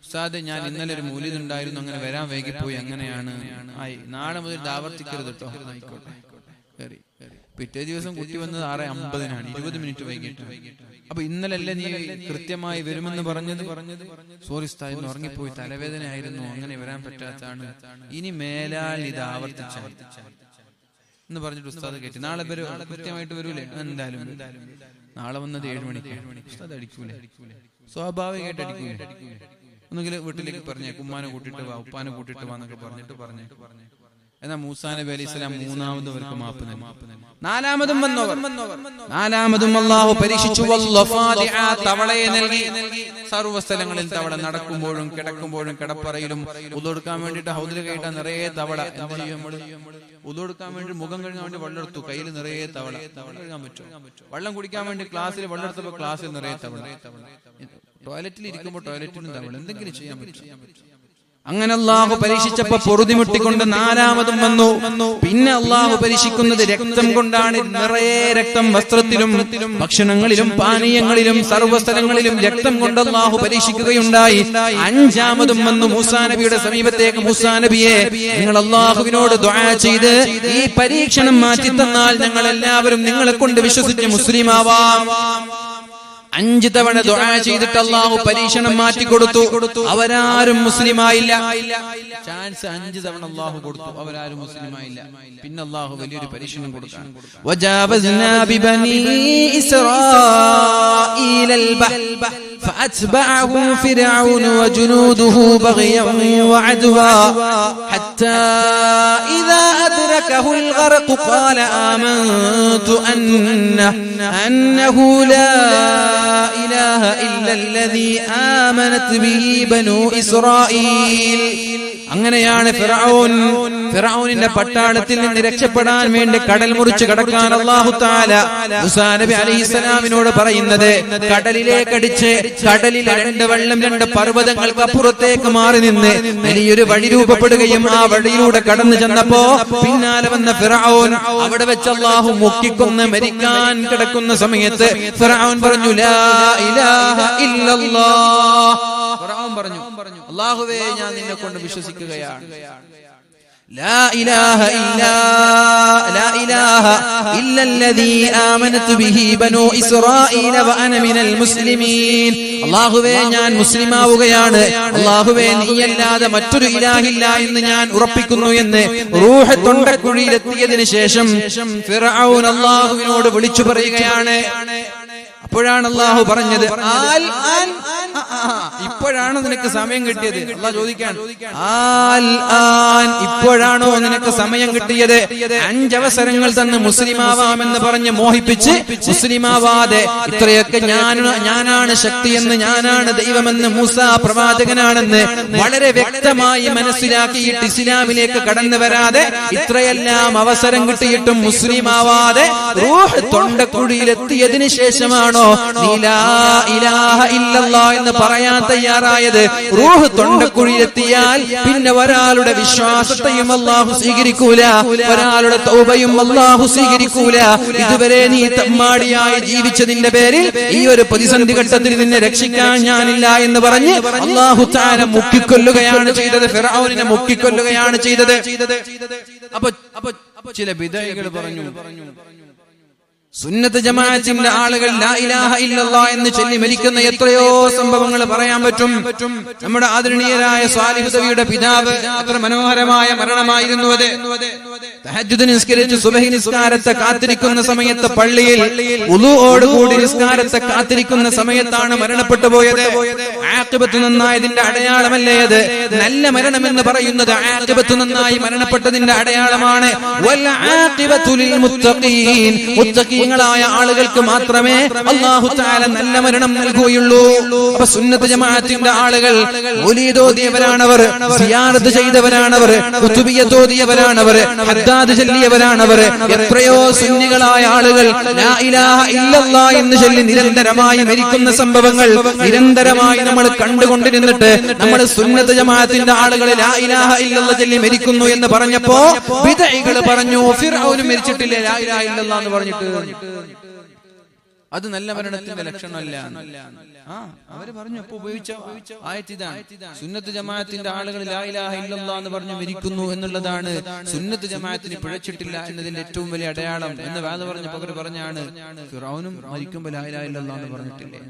ഉസ്താദ്, ഞാൻ ഇന്നലെ ഒരു മൗലിദ് ഉണ്ടായിരുന്നു, അങ്ങനെ വരാൻ വൈകിപ്പോയി. അങ്ങനെയാണ്. നാളെ മുതൽ ഇത് ആവർത്തിക്കരുത് കേട്ടോ. ആയിക്കോട്ടെ. പിറ്റേ ദിവസം കുട്ടി വന്നത് 6:50, 20 മിനിറ്റ് വൈകിട്ട്. അപ്പൊ ഇന്നലല്ലേ നീ കൃത്യമായി വരുമെന്ന് പറഞ്ഞത്? സോറി ഉസ്താദ്, ഇന്ന് ഉറങ്ങിപ്പോയി, തലവേദന ആയിരുന്നു, അങ്ങനെ വരാൻ പറ്റാത്തതാണ്. ഇനി മേലാൽ ഇത് ആവർത്തിച്ചാൽ എന്ന് പറഞ്ഞിട്ട് ഉസ്താദ് കേട്ടി. നാളെ കൃത്യമായിട്ട് വരൂലേ? എന്തായാലും നാളെ വന്നത് 7 മണിക്ക്. ഉസ്താദ് അടിക്കൂലേ? സ്വാഭാവികമായിട്ട് അടിക്കൂലേ? ഒന്നുകിൽ വീട്ടിലേക്ക് പറഞ്ഞേക്കും, ഉമ്മാനെ കൂട്ടിട്ട് വാ, ഉപ്പാനെ കൂട്ടിട്ട് വാ എന്നൊക്കെ പറഞ്ഞേക്കും. എന്നാൽ മൂസാ നബി അലൈഹിസ്സലാം മൂന്നാമതും അവർക്ക് മാപ്പ് നൽകി. നാലാമതും നാലാമതും അല്ലാഹു പരീക്ഷിച്ചു. തവളയെ നൽകി. സർവ്വ സ്ഥലങ്ങളിൽ തവള. നടക്കുമ്പോഴും കിടക്കുമ്പോഴും കിടപ്പറയിലും ഉദുവെടുക്കാൻ വേണ്ടിയിട്ട് ഹൗദിൽ കയറ്റാൻ നിറയെ തവള. എന്ത് ചെയ്യും നമ്മൾ? ഉദുവെടുക്കാൻ വേണ്ടി മുഖം കഴുകാൻ വേണ്ടി വെള്ളം എടുത്തു, കയ്യിൽ നിറയെ തവള. കഴുകാൻ പറ്റും. വെള്ളം കുടിക്കാൻ വേണ്ടി ക്ലാസ്സിൽ വെള്ളം എടുത്തപ്പോൾ ക്ലാസ്സിൽ നിറയെ തവള. ടോയ്ലറ്റിൽ ഇരിക്കുമ്പോൾ ടോയ്ലറ്റിലും തവള. എന്തെങ്കിലും ചെയ്യാൻ പറ്റും. അങ്ങനെ അള്ളാഹു പരീക്ഷിച്ചപ്പോ പൊറുതിമുട്ടിക്കൊണ്ട് നാലാമതും വന്നു. പിന്നെ അള്ളാഹു പരീക്ഷിക്കുന്നത് രക്തം കൊണ്ടാണ്. നിറയെ രക്തം വസ്ത്രത്തിലും ഭക്ഷണങ്ങളിലും പാനീയങ്ങളിലും സർവ്വസ്ഥലങ്ങളിലും രക്തം കൊണ്ട് അള്ളാഹു പരീക്ഷിക്കുകയുണ്ടായി. അഞ്ചാമതും വന്നു. മൂസാ നബിയുടെ സമീപത്തേക്ക് മൂസാ നബിയെ, നിങ്ങൾ അള്ളാഹുവിനോട് ദുആ ചെയ്ത് ഈ പരീക്ഷണം മാറ്റി തന്നാൽ ഞങ്ങൾ എല്ലാവരും നിങ്ങളെ കൊണ്ട് വിശ്വസിച്ച് മുസ്ലിം ആവാം. 5 തവണ ദുആ ചെയ്തിട്ട് അല്ലാഹു പരീക്ഷണം മാറ്റി കൊടുത്തു. അവരാരും മുസ്ലിമായില്ല. ചാൻസ് 5 തവണ അല്ലാഹു കൊടുത്തു, അവരാരും മുസ്ലിമായില്ല. പിന്നെ അല്ലാഹു വലിയൊരു പരീക്ഷണം കൊടുത്താണ്. വജാവസ്നാ ബിബനി ഇസ്രായീലൽ ബഹ്ർ فأتبعهم فرعون وجنوده بغيا وعدوا حتى إذا أدركه الغرق قال آمنت أنه لا إله إلا الذي آمنت به بنو إسرائيل. അങ്ങനെയാണ് ഫിർഔനിന്റെ പട്ടാളത്തിൽ നിന്ന് രക്ഷപ്പെടാൻ വേണ്ടി കടൽ മുറിച്ച് കടക്കാൻ അല്ലാഹു തആല മൂസാ നബി അലൈഹിസ്സലാമിനോട് പറയുന്നത്, കടലിലേക്കടിച്ച് കടലിലെ 2 വെള്ളം 2 പർവ്വതങ്ങൾക്ക് അപ്പുറത്തേക്ക് മാറി നിന്ന് വലിയൊരു വഴി രൂപപ്പെടുകയും ആ വഴിയിലൂടെ കടന്നു ചെന്നപ്പോ പിന്നാലെ വന്ന ഫിർഔൻ അവിടെ വെച്ച് അല്ലാഹു മുക്കിക്കൊന്ന് മരിക്കാൻ കിടക്കുന്ന സമയത്ത് ഫിർഔൻ പറഞ്ഞു, ലാ ഇലാഹ ഇല്ലല്ലാഹ്. ഫിർഔൻ പറഞ്ഞു, അല്ലാഹുവേ ഞാൻ നിന്നെ കൊണ്ട് വിശ്വസിക്കുകയാണ്. لا إله إلا الذي آمنت به بنو إسرائيل وأنا من المسلمين. അല്ലാഹുവേ ഞാൻ മുസ്ലിമാവുകയാണ്. അല്ലാഹുവേ നീയല്ലാതെ മറ്റൊരു ഇലാഹില്ല എന്ന് ഞാൻ ഉറപ്പിക്കുന്നു എന്ന് റൂഹ് തൊണ്ടക്കുഴിയിലെത്തിയതിനു ശേഷം ഫിർഔൻ അല്ലാഹുവിനോട് വിളിച്ചു പറയുകയാണ്. അപ്പോഴാണ് അല്ലാഹു പറഞ്ഞത്, ഇപ്പോഴാണ് നിനക്ക് സമയം കിട്ടിയത്. അല്ലാഹു ചോദിക്കാൻ, ഇപ്പോഴാണോ നിനക്ക് സമയം കിട്ടിയത്? 5 അവസരങ്ങൾ തന്ന് മുസ്ലിമാവാമെന്ന് പറഞ്ഞ് മോഹിപ്പിച്ച് മുസ്ലിമാവാതെ ഇത്രയൊക്കെ ഞാനാണ് ശക്തിയെന്ന്, ഞാനാണ് ദൈവമെന്ന്, മൂസാ പ്രവാചകനാണെന്ന് വളരെ വ്യക്തമായി മനസ്സിലാക്കിയിട്ട് ഇസ്ലാമിലേക്ക് കടന്നു വരാതെ ഇത്രയെല്ലാം അവസരം കിട്ടിയിട്ടും മുസ്ലിമാവാതെ റൂഹ് തൊണ്ടക്കുഴിയിലെത്തിയതിനു ശേഷമാണോ നീ ലാ ഇലാഹ ഇല്ലല്ലാഹ് എന്ന് പറയാൻ തയ്യാറായത്? റൂഹ് തൊണ്ടക്കുഴിയിലെത്തിയാൽ പിന്നെ ഒരാളുടെ വിശ്വാസത്തെയും അല്ലാഹു സ്വീകരിക്കൂല, ഒരാളുടെ തൗബയും അല്ലാഹു സ്വീകരിക്കൂല. ഇതുവരെ നീ തമ്മാടിയായി ജീവിച്ചതിന്റെ പേരിൽ ഈ ഒരു പ്രതിസന്ധി ഘട്ടത്തിൽ നിന്നെ രക്ഷിക്കാൻ ഞാനില്ല എന്ന് പറഞ്ഞ് അല്ലാഹു തആല മുക്കിക്കൊല്ലുകയാണ് ചെയ്തത്. ഫിർഔനിനെ മുക്കിക്കൊല്ലുകയാണ് ചെയ്തത്. അപ്പൊ ചില ബിദ്അകൾ പറഞ്ഞു, സുന്നത്ത് ജമാഅത്തിന്റെ ആളുകൾ ലാ ഇലാഹ ഇല്ലല്ലാഹ് എന്ന് ചൊല്ലി മരിക്കുന്ന എത്രയോ സംഭവങ്ങൾ പറയാൻ പറ്റും. നമ്മുടെ ആദരണീയരായ സ്വാലിഹ് സവിയുടെ പിതാവ് അത്ര മനോഹരമായ മരണമായിരുന്നു അത്. തഹജ്ജുദ് നിസ്കരിച്ച് സുബഹി നിസ്കാരത്തെ കാത്തിരിക്കുന്ന സമയത്ത് പള്ളിയിൽ വുളൂഓട് കൂടി നിസ്കാരത്തെ കാത്തിരിക്കുന്ന സമയത്താണ് മരണപ്പെട്ടു പോയത്. ആഖിബത്ത് നന്നായതിന്റെ അടയാളമല്ലേ അത്? നല്ല മരണമെന്ന് പറയുന്നത് ആഖിബത്ത് നന്നായി മരണപ്പെട്ടതിന്റെ അടയാളമാണ്. വൽ ആഖിബത്തു ലിൽ മുത്തഖീൻ, മുത്തഖീങ്ങളായ ആളുകൾക്ക് മാത്രമേ അല്ലാഹു തആല നല്ല മരണം നൽകുകയുള്ളൂ. അപ്പോൾ സുന്നത്ത് ജമാഅത്തിന്റെ ആളുകൾ മൗലീദ് ഓതിയവരാണവർ, സിയാറത്ത് ചെയ്തവരാണവർ, കുതുബിയ്യത്ത് ഓതിയവരാണവർ, ഹദ്ദാദ് ചൊല്ലിയവരാണവർ. എത്രയോ സുന്നികളായ ആളുകൾ ലാ ഇലാഹ ഇല്ലല്ലാഹ് എന്ന് ചൊല്ലി നിരന്തരമായി മരിക്കുന്ന സംഭവങ്ങൾ നിരന്തരമായി നമ്മൾ കണ്ടുകൊണ്ടിരുന്നിട്ട് നമ്മൾ സുന്നത്ത് ജമാഅത്തിന്റെ ആളുകൾ ലാ ഇലാഹ ഇല്ലല്ലാഹ് ചൊല്ലി മരിക്കുന്നു എന്ന് പറഞ്ഞപ്പോ ബിദ്അകൾ പറഞ്ഞു, ഫിർഔൻ മരിച്ചിട്ടില്ലേ ലാ ഇലാഹ ഇല്ലല്ലാഹ് എന്ന് പറഞ്ഞിട്ട്? അത് നല്ല മരണത്തിന്റെ ലക്ഷണമല്ല. അവര് പറഞ്ഞു, അപ്പൊ ഉപയോഗിച്ച ആയത്തിതാണ്. സുന്നത്ത് ജമാഅത്തിന്റെ ആളുകൾ ലാ ഇലാഹ ഇല്ലല്ലാഹ് എന്ന് പറഞ്ഞു മരിക്കുന്നു എന്നുള്ളതാണ് സുന്നത്ത് ജമാഅത്തിന് പിഴച്ചിട്ടില്ല എന്നതിന്റെ ഏറ്റവും വലിയ അടയാളം എന്ന് വാദം പറഞ്ഞ പകരം പറഞ്ഞാണ് ഫിർഔനും മരിക്കുമ്പോൾ ലാ ഇലാഹ ഇല്ലല്ലാഹ് എന്ന് പറഞ്ഞിട്ടില്ലേ.